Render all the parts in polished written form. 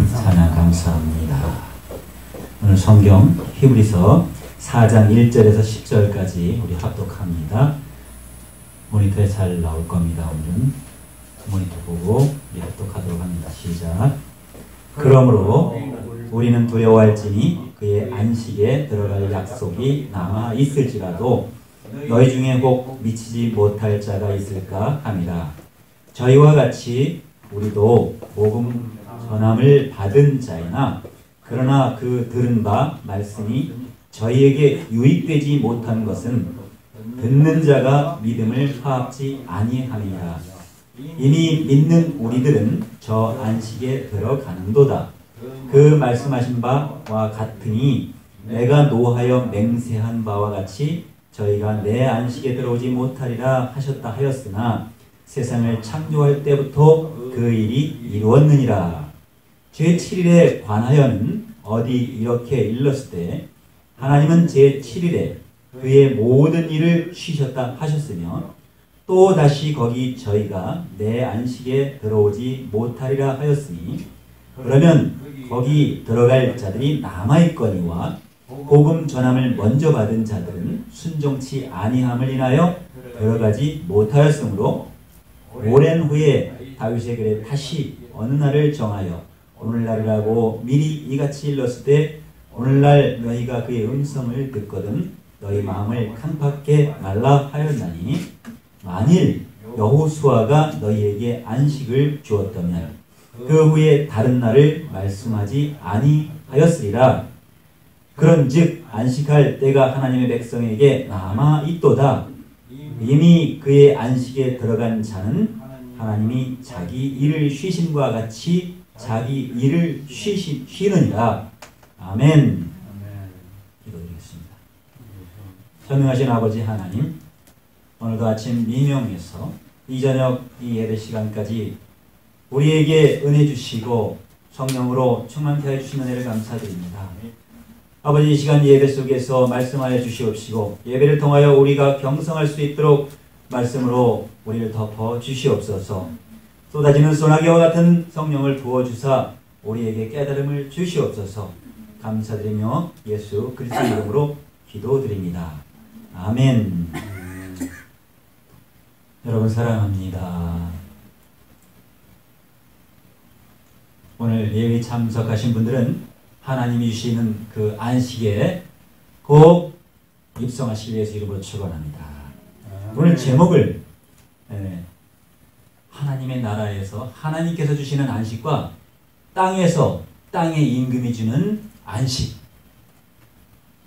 찬양 감사합니다. 오늘 성경 히브리서 4장 1절에서 10절까지 우리 합독합니다. 모니터에 잘 나올 겁니다. 오늘은 모니터 보고 우리 합독하도록 합니다. 시작. 그러므로 우리는 두려워할지니 그의 안식에 들어갈 약속이 남아 있을지라도 너희 중에 혹 미치지 못할 자가 있을까 합니다. 저희와 같이 우리도 복음 전함을 받은 자이나 그러나 그 들은 바 말씀이 저희에게 유익되지 못한 것은 듣는 자가 믿음을 파악지 아니함이라. 이미 믿는 우리들은 저 안식에 들어가는도다. 그 말씀하신 바와 같으니 내가 노하여 맹세한 바와 같이 저희가 내 안식에 들어오지 못하리라 하셨다 하였으나 세상을 창조할 때부터 그 일이 이루었느니라. 제7일에 관하여는 어디 이렇게 일렀을 때 하나님은 제7일에 그의 모든 일을 쉬셨다 하셨으며 또 다시 거기 저희가 내 안식에 들어오지 못하리라 하였으니 그러면 거기 들어갈 자들이 남아있거니와 복음 전함을 먼저 받은 자들은 순종치 아니함을 인하여 들어가지 못하였으므로 오랜 후에 다윗의 글에 다시 어느 날을 정하여 오늘날이라고 미리 이같이 일렀을 때 오늘날 너희가 그의 음성을 듣거든 너희 마음을 강팍게 말라 하였나니 만일 여호수아가 너희에게 안식을 주었다면 그 후에 다른 날을 말씀하지 아니하였으리라. 그런즉 안식할 때가 하나님의 백성에게 남아 있도다. 이미 그의 안식에 들어간 자는 하나님이 자기 일을 쉬심과 같이 자기 일을 쉬느니라. 아멘. 기도드리겠습니다. 전능하신 아버지 하나님, 오늘도 아침 미명에서 이 저녁 이 예배 시간까지 우리에게 은혜 주시고 성령으로 충만케 해주신 은혜를 감사드립니다. 아버지, 이 시간 예배 속에서 말씀하여 주시옵시고 예배를 통하여 우리가 경성할 수 있도록 말씀으로 우리를 덮어 주시옵소서. 쏟아지는 소나기와 같은 성령을 부어주사 우리에게 깨달음을 주시옵소서. 감사드리며 예수 그리스도 이름으로 기도드립니다. 아멘. 여러분 사랑합니다. 오늘 예배 참석하신 분들은 하나님이 주시는 그 안식에 꼭 입성하시기 위해서 이름으로 축원합니다. 오늘 제목을 하나님의 나라에서 하나님께서 주시는 안식과 땅에서 땅의 임금이 주는 안식,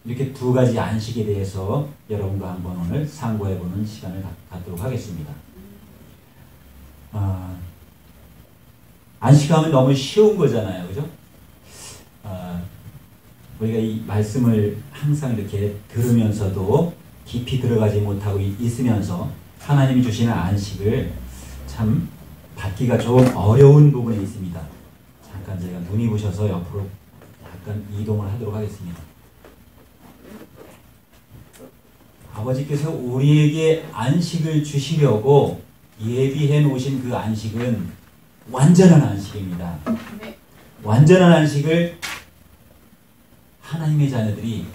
이렇게 두 가지 안식에 대해서 여러분과 한번 오늘 상고해보는 시간을 갖도록 하겠습니다. 안식하면 너무 쉬운 거잖아요, 그죠? 우리가 이 말씀을 항상 이렇게 들으면서도 깊이 들어가지 못하고 있으면서 하나님이 주시는 안식을 참 받기가 좀 어려운 부분이 있습니다. 잠깐 제가 눈이 부셔서 옆으로 약간 이동을 하도록 하겠습니다. 아버지께서 우리에게 안식을 주시려고 예비해 놓으신 그 안식은 완전한 안식입니다. 완전한 안식을 하나님의 자녀들이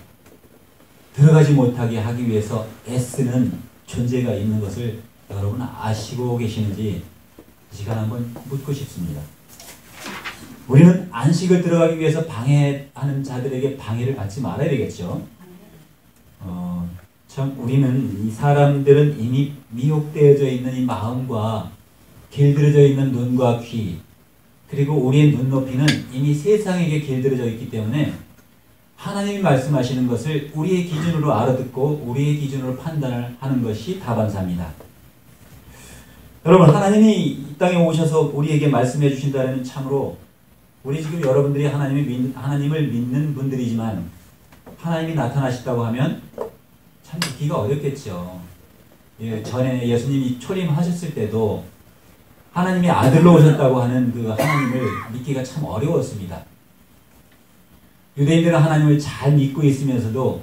들어가지 못하게 하기 위해서 애쓰는 존재가 있는 것을 여러분 아시고 계시는지 이 시간 한번 묻고 싶습니다. 우리는 안식을 들어가기 위해서 방해하는 자들에게 방해를 받지 말아야 되겠죠. 참 우리는 이 사람들은 이미 미혹되어져 있는 이 마음과 길들여져 있는 눈과 귀, 그리고 우리의 눈높이는 이미 세상에게 길들여져 있기 때문에 하나님이 말씀하시는 것을 우리의 기준으로 알아듣고 우리의 기준으로 판단을 하는 것이 다반사입니다. 여러분, 하나님이 이 땅에 오셔서 우리에게 말씀해 주신다면 참으로 우리 지금 여러분들이 하나님을 믿는 분들이지만 하나님이 나타나셨다고 하면 참 믿기가 어렵겠죠. 전에 예수님이 초림하셨을 때도 하나님이 아들로 오셨다고 하는 그 하나님을 믿기가 참 어려웠습니다. 유대인들은 하나님을 잘 믿고 있으면서도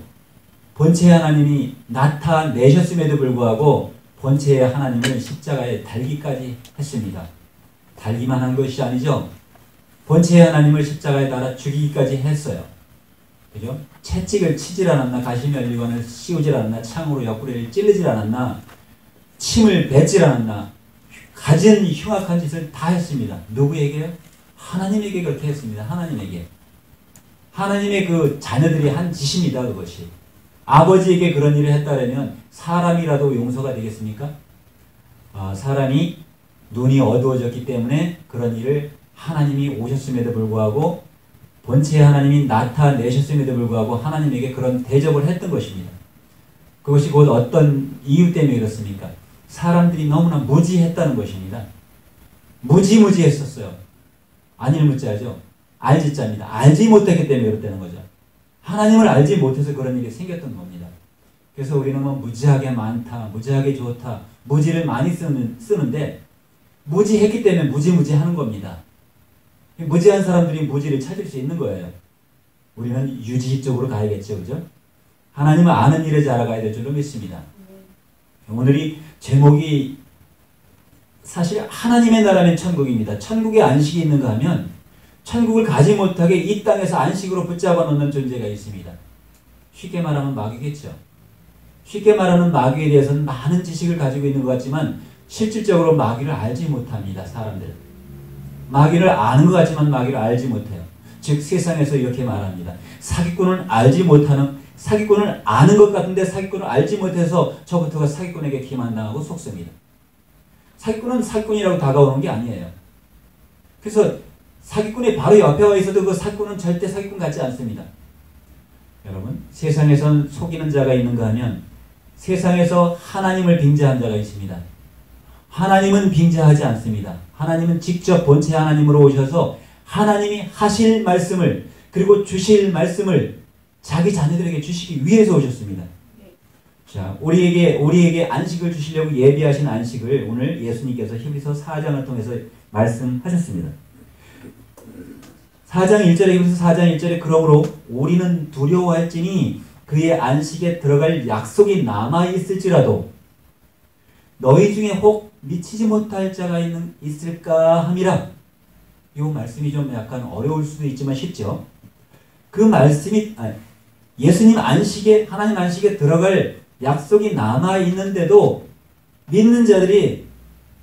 본체의 하나님이 나타내셨음에도 불구하고 본체의 하나님을 십자가에 달기까지 했습니다. 달기만 한 것이 아니죠. 본체의 하나님을 십자가에 달아 죽이기까지 했어요. 그죠? 채찍을 치질 않았나, 가시면류관을 씌우질 않았나, 창으로 옆구리를 찔르질 않았나, 침을 뱉질 않았나, 가진 흉악한 짓을 다 했습니다. 누구에게요? 하나님에게 그렇게 했습니다. 하나님에게. 하나님의 그 자녀들이 한 짓입니다. 그것이. 아버지에게 그런 일을 했다면 사람이라도 용서가 되겠습니까? 사람이 눈이 어두워졌기 때문에 그런 일을 하나님이 오셨음에도 불구하고 본체의 하나님이 나타내셨음에도 불구하고 하나님에게 그런 대접을 했던 것입니다. 그것이 곧 어떤 이유 때문에 그렇습니까? 사람들이 너무나 무지했다는 것입니다. 무지했었어요. 아닐 무자죠. 알지자입니다. 알지 못했기 때문에 그렇다는 거죠. 하나님을 알지 못해서 그런 일이 생겼던 겁니다. 그래서 우리는 뭐 무지하게 많다, 무지하게 좋다, 무지를 많이 쓰는데 무지했기 때문에 무지하는 겁니다. 무지한 사람들이 무지를 찾을 수 있는 거예요. 우리는 유지 쪽으로 가야겠죠. 그죠? 하나님을 아는 일에 자라가야 될 줄로 믿습니다. 오늘이 제목이 사실 하나님의 나라는 천국입니다. 천국에 안식이 있는가 하면 천국을 가지 못하게 이 땅에서 안식으로 붙잡아 놓는 존재가 있습니다. 쉽게 말하면 마귀겠죠. 쉽게 말하는 마귀에 대해서는 많은 지식을 가지고 있는 것 같지만 실질적으로 마귀를 알지 못합니다. 사람들은. 마귀를 아는 것 같지만 마귀를 알지 못해요. 즉 세상에서 이렇게 말합니다. 사기꾼은 사기꾼을 아는 것 같은데 사기꾼을 알지 못해서 저부터가 사기꾼에게 기만당하고 속습니다. 사기꾼은 사기꾼이라고 다가오는 게 아니에요. 그래서 사기꾼이 바로 옆에 와 있어도 그 사기꾼은 절대 사기꾼 같지 않습니다. 여러분, 세상에선 속이는 자가 있는가 하면 세상에서 하나님을 빙자한 자가 있습니다. 하나님은 빙자하지 않습니다. 하나님은 직접 본체 하나님으로 오셔서 하나님이 하실 말씀을 그리고 주실 말씀을 자기 자녀들에게 주시기 위해서 오셨습니다. 자, 우리에게 안식을 주시려고 예비하신 안식을 오늘 예수님께서 히브리서 4장을 통해서 말씀하셨습니다. 4장 1절에 히브리서 4장 1절에 그러므로 우리는 두려워할지니 그의 안식에 들어갈 약속이 남아있을지라도 너희 중에 혹 미치지 못할 자가 있을까 함이라. 이 말씀이 좀 약간 어려울 수도 있지만 쉽죠. 그 말씀이 예수님 안식에 하나님 안식에 들어갈 약속이 남아있는데도 믿는 자들이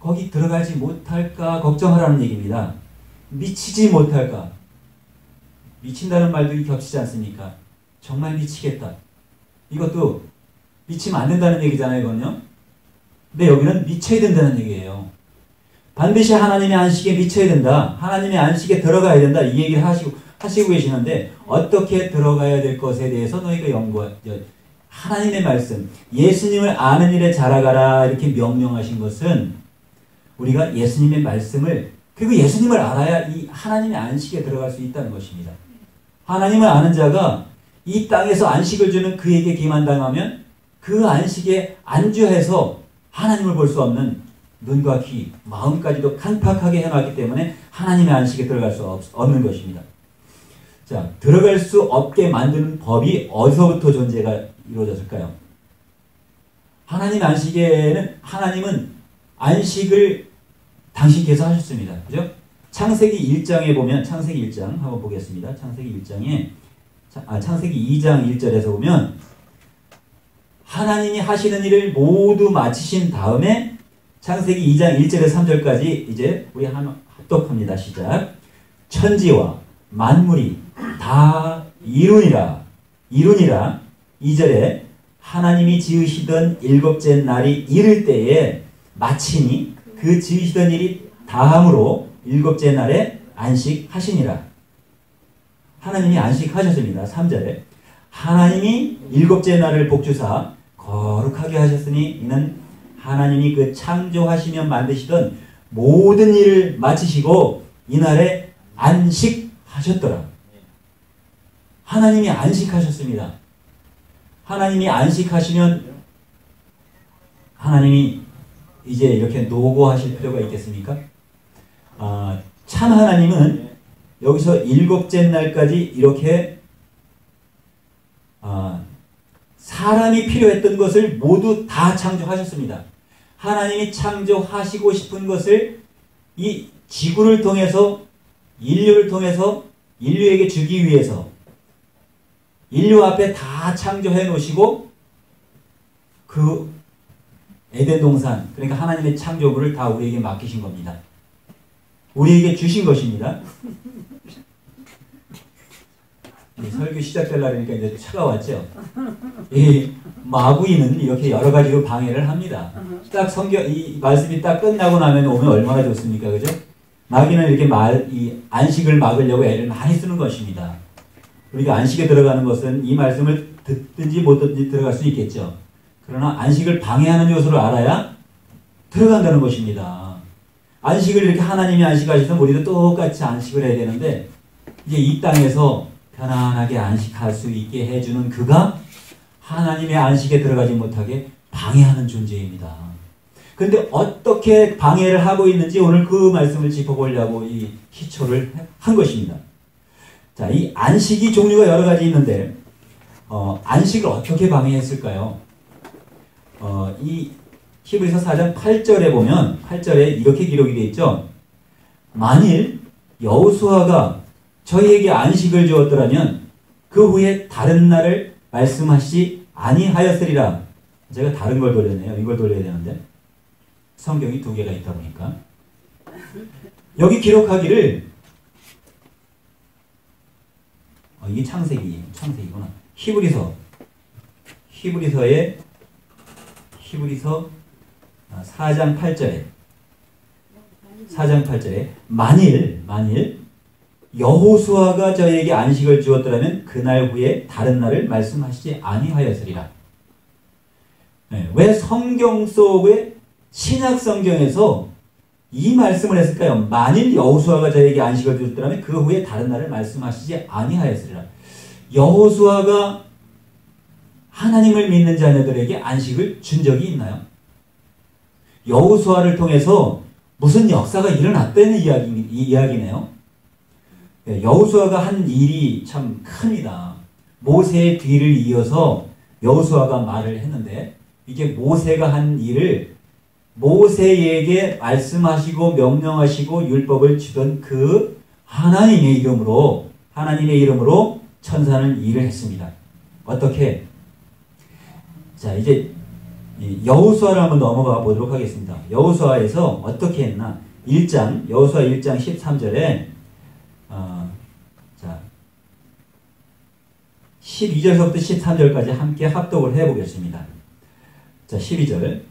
거기 들어가지 못할까 걱정하라는 얘기입니다. 미치지 못할까. 미친다는 말도 겹치지 않습니까? 정말 미치겠다. 이것도 미치면 안 된다는 얘기잖아요. 이건요. 근데 여기는 미쳐야 된다는 얘기예요. 반드시 하나님의 안식에 미쳐야 된다. 하나님의 안식에 들어가야 된다. 이 얘기를 하시고 계시는데 어떻게 들어가야 될 것에 대해서 너희가 하나님의 말씀, 예수님을 아는 일에 자라가라 이렇게 명령하신 것은 우리가 예수님의 말씀을 그리고 예수님을 알아야 이 하나님의 안식에 들어갈 수 있다는 것입니다. 하나님을 아는 자가 이 땅에서 안식을 주는 그에게 기만당하면 그 안식에 안주해서 하나님을 볼 수 없는 눈과 귀, 마음까지도 칸팍하게 해놨기 때문에 하나님의 안식에 들어갈 수 없는 것입니다. 자, 들어갈 수 없게 만드는 법이 어디서부터 존재가 이루어졌을까요? 하나님 안식에는 하나님은 안식을 당신께서 하셨습니다. 그죠? 창세기 1장에 보면 창세기 1장 한번 보겠습니다. 창세기 1장에 창세기 2장 1절에서 보면 하나님이 하시는 일을 모두 마치신 다음에 창세기 2장 1절에서 3절까지 이제 우리 합독합니다. 시작. 천지와 만물이 다 이루니라 2절에 하나님이 지으시던 일곱째 날이 이를 때에 마치니 그 지으시던 일이 다함으로 일곱째 날에 안식하시니라. 하나님이 안식하셨습니다. 3절에 하나님이 일곱째 날을 복주사 거룩하게 하셨으니 이는 하나님이 그 창조하시며 만드시던 모든 일을 마치시고 이날에 안식하셨더라. 하나님이 안식하셨습니다. 하나님이 안식하시면 하나님이 이제 이렇게 노고하실 필요가 있겠습니까? 참 하나님은 여기서 일곱째 날까지 이렇게 사람이 필요했던 것을 모두 다 창조하셨습니다. 하나님이 창조하시고 싶은 것을 이 지구를 통해서 인류를 통해서 인류에게 주기 위해서 인류 앞에 다 창조해 놓으시고 그 에덴 동산, 그러니까 하나님의 창조물을 다 우리에게 맡기신 겁니다. 우리에게 주신 것입니다. 설교 시작되려니까 이제 차가웠죠. 이 마귀는 이렇게 여러 가지로 방해를 합니다. 딱 이 말씀이 딱 끝나고 나면 오면 얼마나 좋습니까, 그죠? 마귀는 이렇게 이 안식을 막으려고 애를 많이 쓰는 것입니다. 우리가 안식에 들어가는 것은 이 말씀을 듣든지 못 듣든지 들어갈 수 있겠죠. 그러나 안식을 방해하는 요소를 알아야 들어간다는 것입니다. 안식을 이렇게 하나님이 안식하시면 우리도 똑같이 안식을 해야 되는데 이제 이 땅에서 편안하게 안식할 수 있게 해주는 그가 하나님의 안식에 들어가지 못하게 방해하는 존재입니다. 그런데 어떻게 방해를 하고 있는지 오늘 그 말씀을 짚어보려고 이 기초를 한 것입니다. 자, 이 안식이 종류가 여러 가지 있는데 안식을 어떻게 방해했을까요? 이 히브리서 4장 8절에 보면 8절에 이렇게 기록이 되어 있죠. 만일 여호수아가 저희에게 안식을 주었더라면 그 후에 다른 날을 말씀하시지 아니하였으리라. 제가 다른 걸 돌렸네요. 이걸 돌려야 되는데 성경이 두 개가 있다 보니까 여기 기록하기를 이게 창세기구나. 히브리서 4장 8절에 만일 여호수아가 저에게 안식을 주었더라면 그날 후에 다른 날을 말씀하시지 아니하였으리라. 네, 왜 성경 속의 신약 성경에서 이 말씀을 했을까요? 만일 여호수아가 저에게 안식을 주었더라면 그 후에 다른 날을 말씀하시지 아니하였으리라. 여호수아가 하나님을 믿는 자녀들에게 안식을 준 적이 있나요? 여호수아를 통해서 무슨 역사가 일어났다는 이야기네요. 여호수아가 한 일이 참 큽니다. 모세의 뒤를 이어서 여호수아가 말을 했는데 이게 모세가 한 일을 모세에게 말씀하시고 명령하시고 율법을 주던 그 하나님의 이름으로 천사는 일을 했습니다. 어떻게? 자, 이제 여호수아를 한번 넘어가 보도록 하겠습니다. 여호수아에서 어떻게 했나? 여호수아 1장 13절에 12절부터 13절까지 함께 합독을 해보겠습니다. 자, 12절.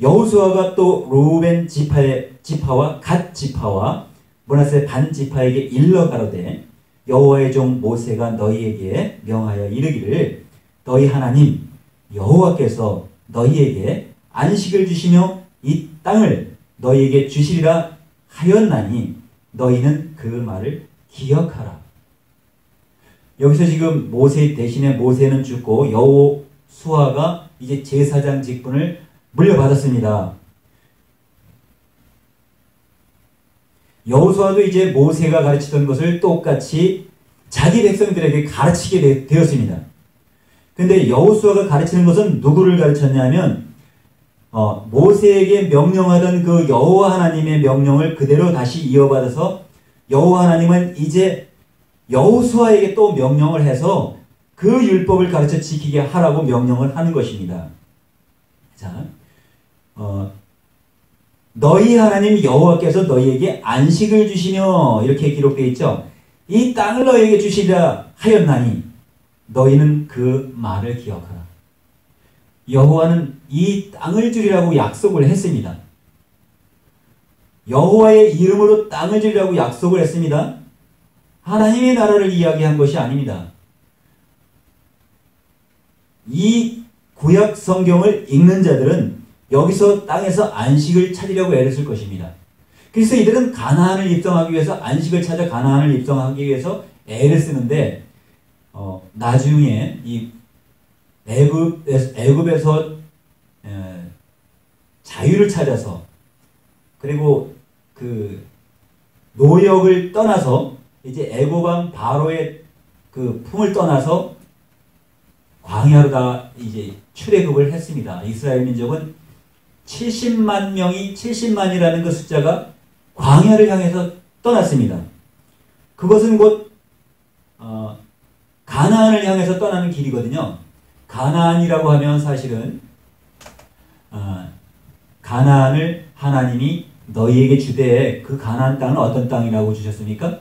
여호수아가 또 루벤 지파와 갓 지파와 므낫세 반 지파에게 일러 가로되 여호와의 종 모세가 너희에게 명하여 이르기를 너희 하나님 여호와께서 너희에게 안식을 주시며 이 땅을 너희에게 주시리라 하였나니 너희는 그 말을 기억하라. 여기서 지금 모세 대신에 모세는 죽고 여호수아가 이제 제사장 직분을 물려받았습니다. 여호수아도 이제 모세가 가르치던 것을 똑같이 자기 백성들에게 가르치게 되었습니다. 그런데 여호수아가 가르치는 것은 누구를 가르쳤냐면 모세에게 명령하던 그 여호와 하나님의 명령을 그대로 다시 이어받아서 여호와 하나님은 이제 여호수아에게 또 명령을 해서 그 율법을 가르쳐 지키게 하라고 명령을 하는 것입니다. 자, 너희 하나님 여호와께서 너희에게 안식을 주시며 이렇게 기록되어 있죠. 이 땅을 너희에게 주시리라 하였나니 너희는 그 말을 기억하라. 여호와는 이 땅을 주리라고 약속을 했습니다. 여호와의 이름으로 땅을 주리라고 약속을 했습니다. 하나님의 나라를 이야기한 것이 아닙니다. 이 구약 성경을 읽는 자들은 여기서 땅에서 안식을 찾으려고 애를 쓸 것입니다. 그래서 이들은 가나안을 입성하기 위해서 안식을 찾아 가나안을 입성하기 위해서 애를 쓰는데 나중에 이 애굽에서 자유를 찾아서 그리고 그 노역을 떠나서 이제 애굽 왕 바로의 그 품을 떠나서 광야로 다 이제 출애굽을 했습니다. 이스라엘 민족은 70만 명이 70만이라는 그 숫자가 광야를 향해서 떠났습니다. 그것은 곧 가나안을 향해서 떠나는 길이거든요. 가나안이라고 하면 사실은 가나안을 하나님이 너희에게 주되 그 가나안 땅은 어떤 땅이라고 주셨습니까?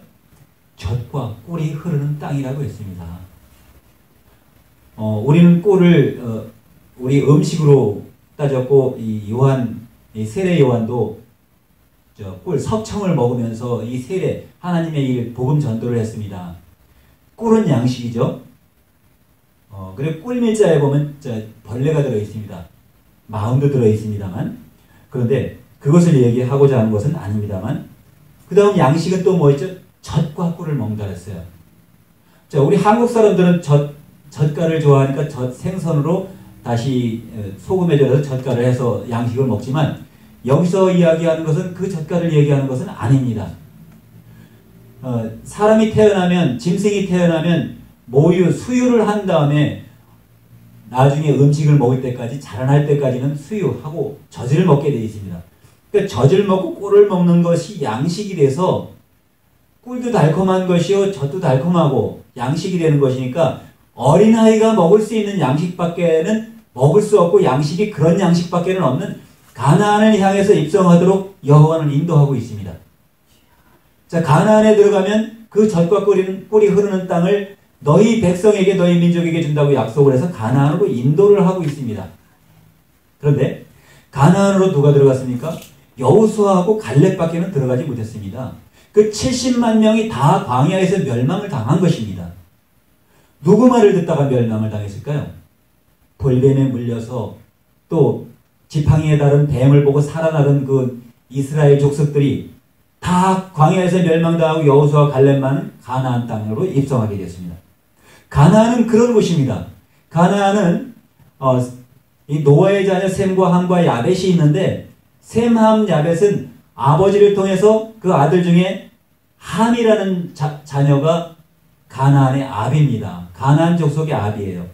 젖과 꿀이 흐르는 땅이라고 했습니다. 우리는 꿀을 우리 음식으로 따졌고 이 세례 요한도 꿀 석청을 먹으면서 이 세례 하나님의 일 복음 전도를 했습니다. 꿀은 양식이죠. 그리고 꿀밀자에 보면 벌레가 들어 있습니다. 마음도 들어 있습니다만, 그런데 그것을 얘기하고자 하는 것은 아닙니다만, 그 다음 양식은 또 뭐 있죠? 젖과 꿀을 먹는다 했어요. 자, 우리 한국 사람들은 젓갈을 좋아하니까 생선으로 다시 소금에 절여서 젓갈을 해서 양식을 먹지만, 여기서 이야기하는 것은 그 젓갈을 얘기하는 것은 아닙니다. 사람이 태어나면, 짐승이 태어나면 수유를 한 다음에 나중에 음식을 먹을 때까지, 자라날 때까지는 수유하고 젖을 먹게 되어 있습니다. 그러니까 젖을 먹고 꿀을 먹는 것이 양식이 돼서 꿀도 달콤한 것이요 젖도 달콤하고 양식이 되는 것이니까 어린아이가 먹을 수 있는 양식밖에는 먹을 수 없고 양식이 그런 양식밖에는 없는 가나안을 향해서 입성하도록 여호와는 인도하고 있습니다. 자, 가나안에 들어가면 그 젖과 꿀이 흐르는 땅을 너희 백성에게 너희 민족에게 준다고 약속을 해서 가나안으로 인도를 하고 있습니다. 그런데 가나안으로 누가 들어갔습니까? 여호수아하고 갈렙밖에는 들어가지 못했습니다. 그 70만 명이 다 광야에서 멸망을 당한 것입니다. 누구 말을 듣다가 멸망을 당했을까요? 돌뱀에 물려서 또 지팡이에 달은 뱀을 보고 살아나던 그 이스라엘 족속들이 다 광야에서 멸망당하고 여호수아와 갈렙만은 가나안 땅으로 입성하게 됐습니다. 가나안은 그런 곳입니다. 가나안은 이 노아의 자녀 셈과 함과 야벳이 있는데 셈, 함, 야벳은 아버지를 통해서 그 아들 중에 함이라는 자녀가 가나안의 아비입니다. 가나안 족속의 아비예요.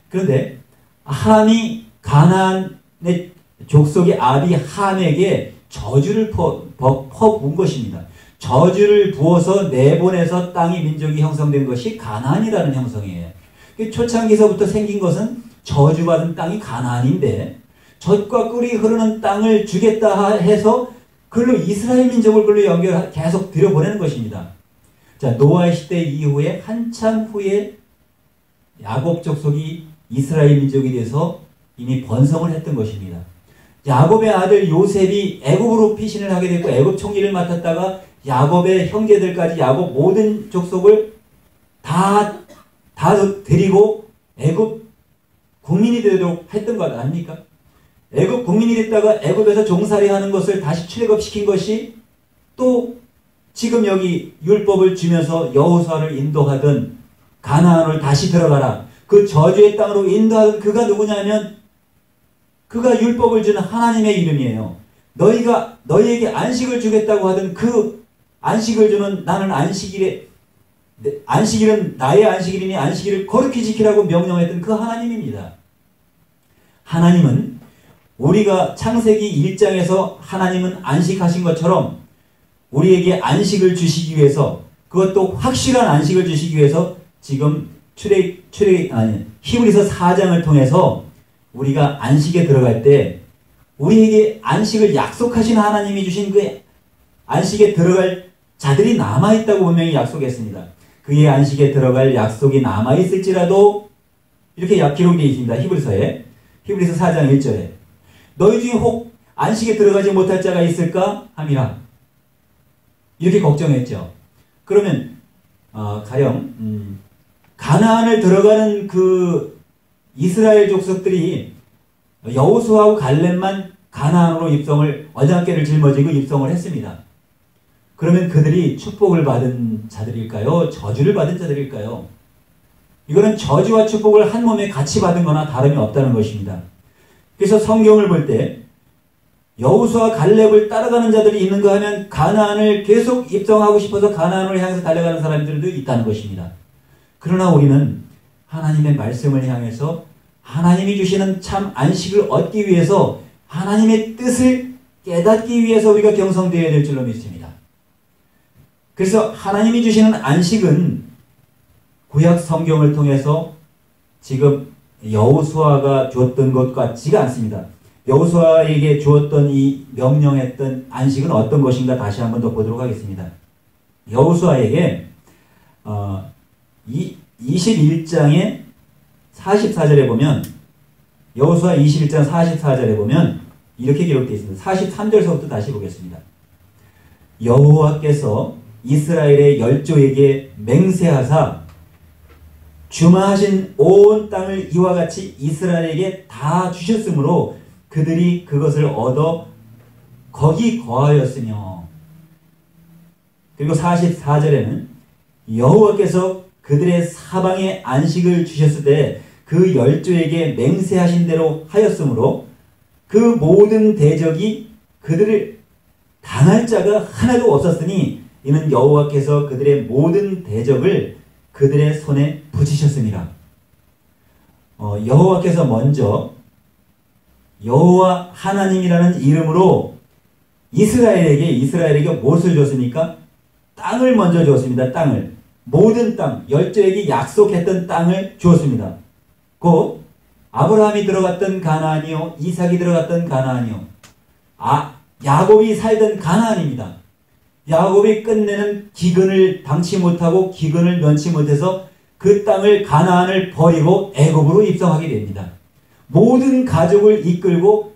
그런데 함이 가나안의 족속의 아비 함에게 저주를 퍼부은 것입니다. 저주를 부어서 내보내서 땅이 민족이 형성된 것이 가나안이라는 형성이에요. 초창기서부터 생긴 것은 저주받은 땅이 가나안인데 젖과 꿀이 흐르는 땅을 주겠다 해서 그걸로 이스라엘 민족을 그걸로 계속 들여보내는 것입니다. 자, 노아의 시대 이후에 한참 후에 야곱 족속이 이스라엘 민족이 돼서 이미 번성을 했던 것입니다. 야곱의 아들 요셉이 애굽으로 피신을 하게 됐고 애굽 총리를 맡았다가 야곱의 형제들까지 야곱 모든 족속을 다 데리고 애굽 국민이 되도록 했던 것 아닙니까? 애굽 국민이 됐다가 애굽에서 종살이 하는 것을 다시 출애굽시킨 것이 또 지금 여기 율법을 주면서 여호수아를 인도하던 가나안을 다시 들어가라. 그 저주의 땅으로 인도하던 그가 누구냐면 그가 율법을 주는 하나님의 이름이에요. 너희에게 안식을 주겠다고 하던 그 안식을 주는 나는 안식일은 나의 안식일이니 안식일을 거룩히 지키라고 명령했던 그 하나님입니다. 하나님은 우리가 창세기 1장에서 하나님은 안식하신 것처럼 우리에게 안식을 주시기 위해서 그것도 확실한 안식을 주시기 위해서 지금 히브리서 4장을 통해서 우리가 안식에 들어갈 때 우리에게 안식을 약속하신 하나님이 주신 그 안식에 들어갈 자들이 남아있다고 분명히 약속했습니다. 그의 안식에 들어갈 약속이 남아있을지라도 이렇게 기록되어 있습니다. 히브리서 4장 1절에 너희 중에 혹 안식에 들어가지 못할 자가 있을까? 함이라. 이렇게 걱정했죠. 그러면 가령 가나안을 들어가는 그 이스라엘 족속들이 여호수아하고 갈렙만 가나안으로 입성을 언약궤를 짊어지고 입성을 했습니다. 그러면 그들이 축복을 받은 자들일까요? 저주를 받은 자들일까요? 이거는 저주와 축복을 한 몸에 같이 받은 거나 다름이 없다는 것입니다. 그래서 성경을 볼 때 여호수아 갈렙을 따라가는 자들이 있는가 하면 가나안을 계속 입성하고 싶어서 가나안을 향해서 달려가는 사람들도 있다는 것입니다. 그러나 우리는 하나님의 말씀을 향해서 하나님이 주시는 참 안식을 얻기 위해서 하나님의 뜻을 깨닫기 위해서 우리가 경성되어야 될 줄로 믿습니다. 그래서 하나님이 주시는 안식은 구약 성경을 통해서 지금 여호수아가 주었던 것 같지가 않습니다. 여호수아에게 주었던 이 명령했던 안식은 어떤 것인가 다시 한번 더 보도록 하겠습니다. 여호수아에게 21장의 44절에 보면 여호수아 21장 44절에 보면 이렇게 기록되어 있습니다. 43절서부터 다시 보겠습니다. 여호와께서 이스라엘의 열조에게 맹세하사 주마하신 온 땅을 이와 같이 이스라엘에게 다 주셨으므로 그들이 그것을 얻어 거기 거하였으며, 그리고 44절에는 여호와께서 그들의 사방에 안식을 주셨을 때 그 열조에게 맹세하신 대로 하였으므로 그 모든 대적이 그들을 당할 자가 하나도 없었으니 이는 여호와께서 그들의 모든 대적을 그들의 손에 붙이셨습니다. 여호와께서 먼저 여호와 하나님이라는 이름으로 이스라엘에게 무엇을 줬습니까? 땅을 먼저 주었습니다. 땅을. 모든 땅, 열조에게 약속했던 땅을 주었습니다. 곧 아브라함이 들어갔던 가나안이요, 이삭이 들어갔던 가나안이요, 야곱이 살던 가나안입니다. 야곱이 끝내는 기근을 당치 못하고 기근을 면치 못해서 그 땅을 가나안을 버리고 애굽으로 입성하게 됩니다. 모든 가족을 이끌고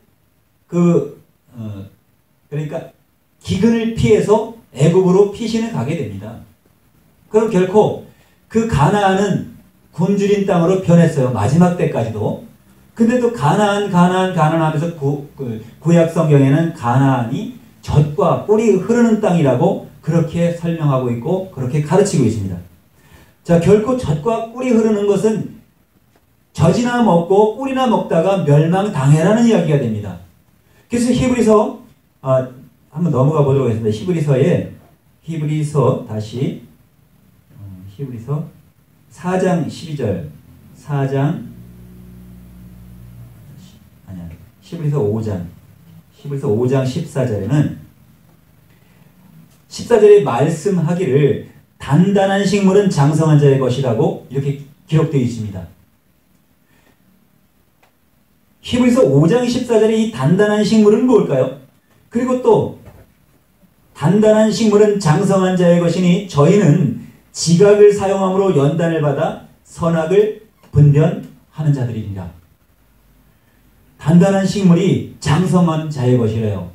그러니까 기근을 피해서 애굽으로 피신을 가게 됩니다. 그럼 결코 그 가나안은 굶주린 땅으로 변했어요. 마지막 때까지도. 근데 또 가나안 하면서 구약 성경에는 가나안이 젖과 꿀이 흐르는 땅이라고 그렇게 설명하고 있고 그렇게 가르치고 있습니다. 자, 결코 젖과 꿀이 흐르는 것은 젖이나 먹고 꿀이나 먹다가 멸망당해라는 이야기가 됩니다. 그래서 히브리서 한번 넘어가 보도록 하겠습니다. 히브리서 4장 12절, 히브리서 5장 14절에는 14절에 말씀하기를 단단한 식물은 장성한 자의 것이라고 이렇게 기록되어 있습니다. 히브리서 5장 14절에 이 단단한 식물은 뭘까요? 그리고 또 단단한 식물은 장성한 자의 것이니 저희는 지각을 사용함으로 연단을 받아 선악을 분별하는 자들이니라. 단단한 식물이 장성한 자의 것이래요.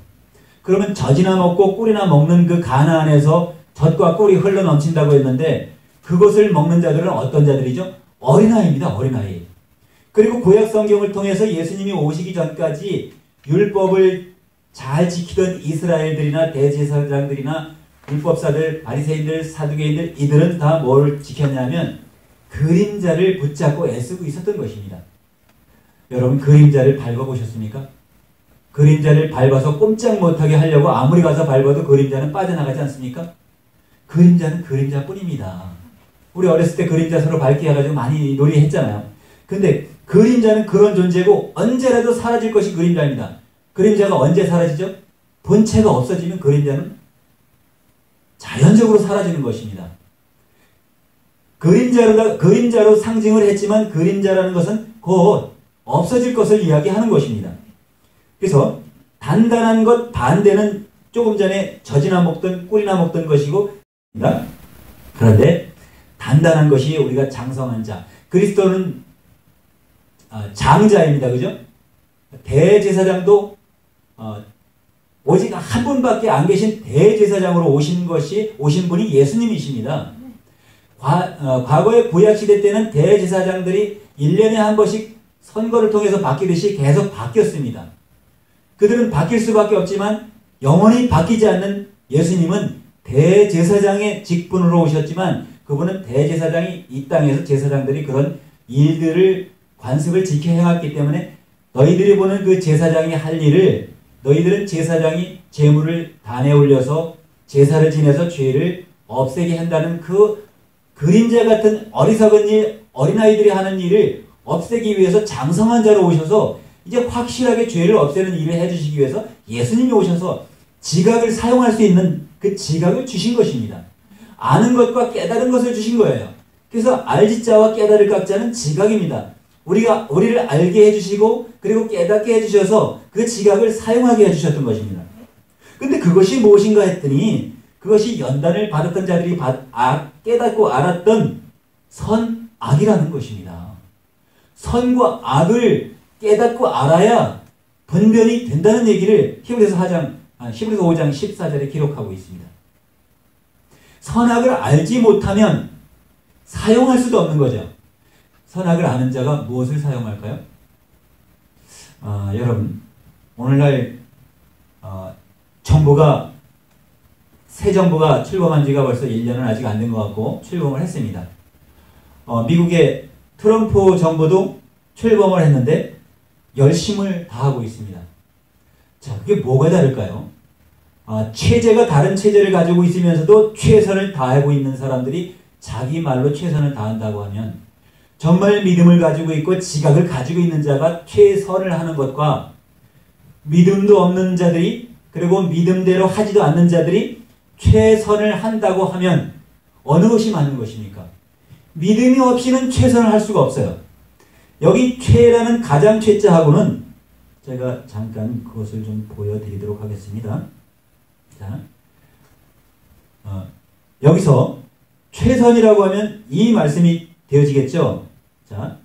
그러면 젖이나 먹고 꿀이나 먹는 그 가나안에서 젖과 꿀이 흘러 넘친다고 했는데 그것을 먹는 자들은 어떤 자들이죠? 어린아이입니다. 어린아이. 그리고 구약 성경을 통해서 예수님이 오시기 전까지 율법을 잘 지키던 이스라엘들이나 대제사장들이나 율법사들, 바리새인들, 사두개인들, 이들은 다 뭘 지켰냐면 그림자를 붙잡고 애쓰고 있었던 것입니다. 여러분, 그림자를 밟아보셨습니까? 그림자를 밟아서 꼼짝 못하게 하려고 아무리 가서 밟아도 그림자는 빠져나가지 않습니까? 그림자는 그림자뿐입니다. 우리 어렸을 때 그림자 서로 밟게 해가지고 많이 놀이했잖아요. 근데 그림자는 그런 존재고 언제라도 사라질 것이 그림자입니다. 그림자가 언제 사라지죠? 본체가 없어지면 그림자는 자연적으로 사라지는 것입니다. 그림자로 상징을 했지만 그림자라는 것은 곧 없어질 것을 이야기하는 것입니다. 그래서 단단한 것 반대는 조금 전에 젖이나 먹던 꿀이나 먹던 것이고, 그런데 단단한 것이 우리가 장성한 자. 그리스도는 장자입니다. 그죠? 대제사장도 오직 한 분밖에 안 계신 대제사장으로 오신 분이 예수님이십니다. 과거의 구약시대 때는 대제사장들이 1년에 한 번씩 선거를 통해서 바뀌듯이 계속 바뀌었습니다. 그들은 바뀔 수밖에 없지만 영원히 바뀌지 않는 예수님은 대제사장의 직분으로 오셨지만 그분은 대제사장이 이 땅에서 제사장들이 그런 일들을 관습을 지켜 행했기 때문에 너희들이 보는 그 제사장이 할 일을 너희들은 제사장이 제물을 단에 올려서 제사를 지내서 죄를 없애게 한다는 그 그림자 같은 어리석은 일, 어린아이들이 하는 일을 없애기 위해서 장성한 자로 오셔서 이제 확실하게 죄를 없애는 일을 해주시기 위해서 예수님이 오셔서 지각을 사용할 수 있는 그 지각을 주신 것입니다. 아는 것과 깨달은 것을 주신 거예요. 그래서 알지 자와 깨달을 각자는 지각입니다. 우리를 알게 해주시고 그리고 깨닫게 해주셔서 그 지각을 사용하게 해주셨던 것입니다. 근데 그것이 무엇인가 했더니 그것이 연단을 받았던 자들이 깨닫고 알았던 선악이라는 것입니다. 선과 악을 깨닫고 알아야 분별이 된다는 얘기를 히브리서 5장 14절에 기록하고 있습니다. 선악을 알지 못하면 사용할 수도 없는 거죠. 선악을 아는 자가 무엇을 사용할까요? 여러분, 오늘날 새 정부가 출범한 지가 벌써 1년은 아직 안 된 것 같고 출범을 했습니다. 미국의 트럼프 정부도 출범을 했는데 열심을 다하고 있습니다. 자, 그게 뭐가 다를까요? 체제가 다른 체제를 가지고 있으면서도 최선을 다하고 있는 사람들이 자기 말로 최선을 다한다고 하면 정말 믿음을 가지고 있고 지각을 가지고 있는 자가 최선을 하는 것과 믿음도 없는 자들이 그리고 믿음대로 하지도 않는 자들이 최선을 한다고 하면 어느 것이 맞는 것입니까? 믿음이 없이는 최선을 할 수가 없어요. 여기 최라는 가장 최자하고는 제가 잠깐 그것을 좀 보여드리도록 하겠습니다. 자, 여기서 최선이라고 하면 이 말씀이 되어지겠죠. 자,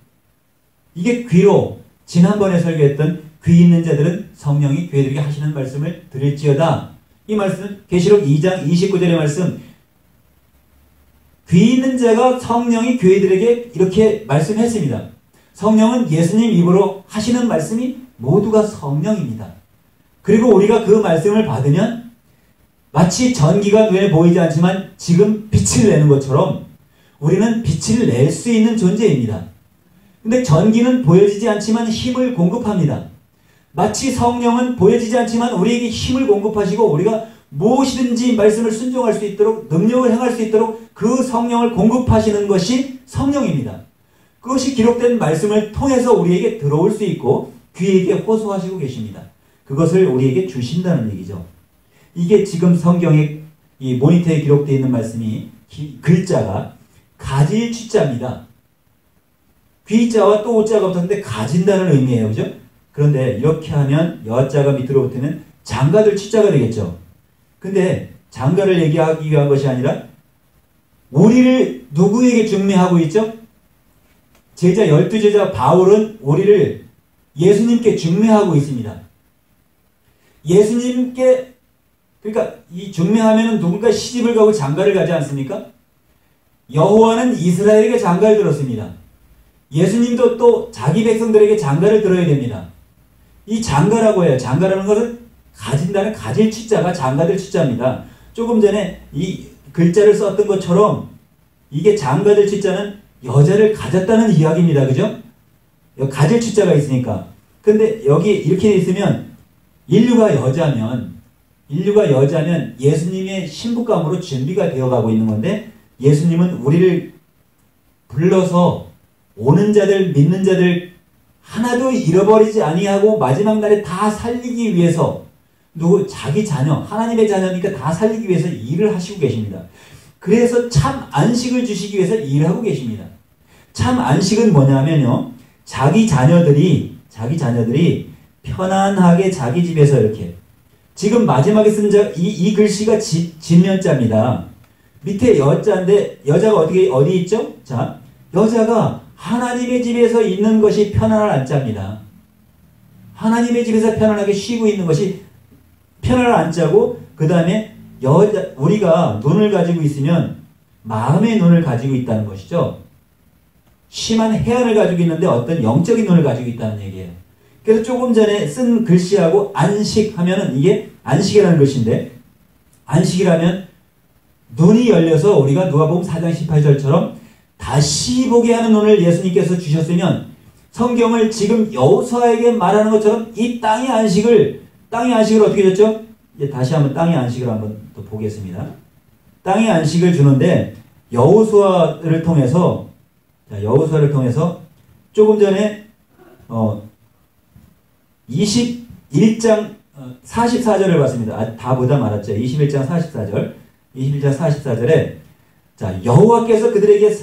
이게 귀로 지난번에 설교했던 귀 있는 자들은 성령이 그들에게 하시는 말씀을 들을지어다. 이 말씀은 계시록 2장 29절의 말씀, 귀 있는 자가 성령이 교회들에게 이렇게 말씀했습니다. 성령은 예수님 입으로 하시는 말씀이 모두가 성령입니다. 그리고 우리가 그 말씀을 받으면 마치 전기가 눈에 보이지 않지만 지금 빛을 내는 것처럼 우리는 빛을 낼 수 있는 존재입니다. 근데 전기는 보여지지 않지만 힘을 공급합니다. 마치 성령은 보여지지 않지만 우리에게 힘을 공급하시고 우리가 무엇이든지 말씀을 순종할 수 있도록 능력을 행할 수 있도록 그 성령을 공급하시는 것이 성령입니다. 그것이 기록된 말씀을 통해서 우리에게 들어올 수 있고 귀에게 호소하시고 계십니다. 그것을 우리에게 주신다는 얘기죠. 이게 지금 성경에 이 모니터에 기록되어 있는 말씀이 글자가 가질 취자입니다. 귀자와 또 오자가 붙었는데 가진다는 의미예요. 그죠? 그런데 이렇게 하면 여자가 밑으로 붙으면 장가들 취자가 되겠죠. 근데 장가를 얘기하기 위한 것이 아니라 우리를 누구에게 중매하고 있죠? 제자 12제자 바울은 우리를 예수님께 중매하고 있습니다. 예수님께 그러니까 이 중매하면은 누군가 시집을 가고 장가를 가지 않습니까? 여호와는 이스라엘에게 장가를 들었습니다. 예수님도 또 자기 백성들에게 장가를 들어야 됩니다. 이 장가라고 해요. 장가라는 것은 가진다는 가질 취자가 장가들 취자입니다. 조금 전에 이 글자를 썼던 것처럼 이게 장가들 취자는 여자를 가졌다는 이야기입니다. 그죠? 가질 취자가 있으니까. 근데 여기 이렇게 돼 있으면 인류가 여자면 예수님의 신부감으로 준비가 되어가고 있는 건데 예수님은 우리를 불러서 오는 자들 믿는 자들 하나도 잃어버리지 아니하고 마지막 날에 다 살리기 위해서 자기 자녀 하나님의 자녀니까 다 살리기 위해서 일을 하시고 계십니다. 그래서 참 안식을 주시기 위해서 일하고 계십니다. 참 안식은 뭐냐면요. 자기 자녀들이 편안하게 자기 집에서 이렇게 지금 마지막에 쓴 이 글씨가 진면자입니다. 밑에 여자인데 여자가 어디 있죠? 자, 여자가 하나님의 집에서 있는 것이 편안할 안자입니다. 하나님의 집에서 편안하게 쉬고 있는 것이 편안할 안자고 그 다음에 우리가 눈을 가지고 있으면 마음의 눈을 가지고 있다는 것이죠. 심한 해안을 가지고 있는데 어떤 영적인 눈을 가지고 있다는 얘기예요. 그래서 조금 전에 쓴 글씨하고 안식하면은 이게 안식이라는 것인데 안식이라면 눈이 열려서 우리가 누가복음 4장 18절처럼 다시 보게 하는 눈을 예수님께서 주셨으면 성경을 지금 여호수아에게 말하는 것처럼 이 땅의 안식을 어떻게 줬죠? 이제 다시 한번 땅의 안식을 한번 또 보겠습니다. 땅의 안식을 주는데 여호수아를 통해서 조금 전에 21장 44절을 봤습니다. 다 보다 말았죠. 21장 44절에 자, 여호와께서 그들에게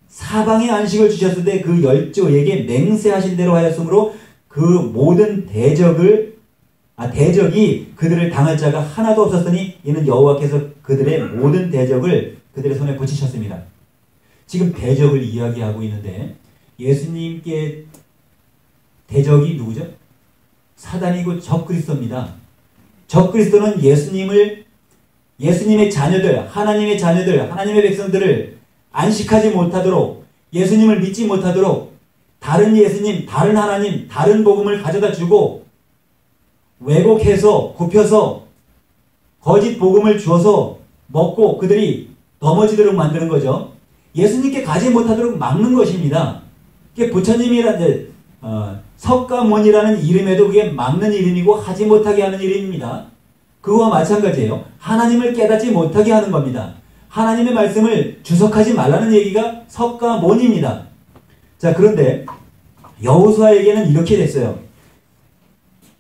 사방의 안식을 주셨을 때 그 열조에게 맹세하신 대로 하였으므로 그 모든 대적이 그들을 당할 자가 하나도 없었으니 이는 여호와께서 그들의 모든 대적을 그들의 손에 붙이셨습니다. 지금 대적을 이야기하고 있는데 예수님께 대적이 누구죠? 사단이고 적그리스도입니다. 적그리스도는 예수님의 자녀들, 하나님의 백성들을 안식하지 못하도록, 예수님을 믿지 못하도록 다른 예수님, 다른 하나님, 다른 복음을 가져다 주고 왜곡해서 굽혀서 거짓 복음을 주어서 먹고 그들이 넘어지도록 만드는 거죠. 예수님께 가지 못하도록 막는 것입니다. 그게 부처님이라는 석가모니라는 이름에도 그게 막는 이름이고 하지 못하게 하는 이름입니다. 그거와 마찬가지예요. 하나님을 깨닫지 못하게 하는 겁니다. 하나님의 말씀을 주석하지 말라는 얘기가 석가모니입니다. 자, 그런데 여호수아에게는 이렇게 됐어요.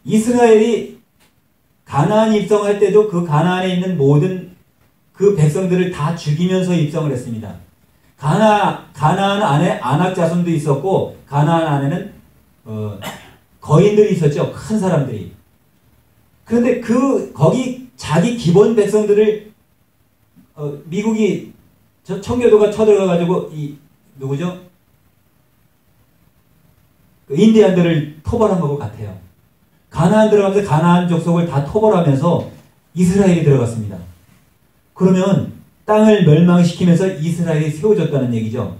이스라엘이 가나안 입성할 때도 그 가나안에 있는 모든 그 백성들을 다 죽이면서 입성을 했습니다. 가나안 안에 아낙 자손도 있었고 가나안 안에는 거인들이 있었죠. 큰 사람들이. 그런데 거기 자기 기본 백성들을 미국이 청교도가 쳐들어가가지고 누구죠? 그 인디안들을 토벌한 것 같아요. 가나안 들어가면서 가나안 족속을 다 토벌하면서 이스라엘이 들어갔습니다. 그러면 땅을 멸망시키면서 이스라엘이 세워졌다는 얘기죠.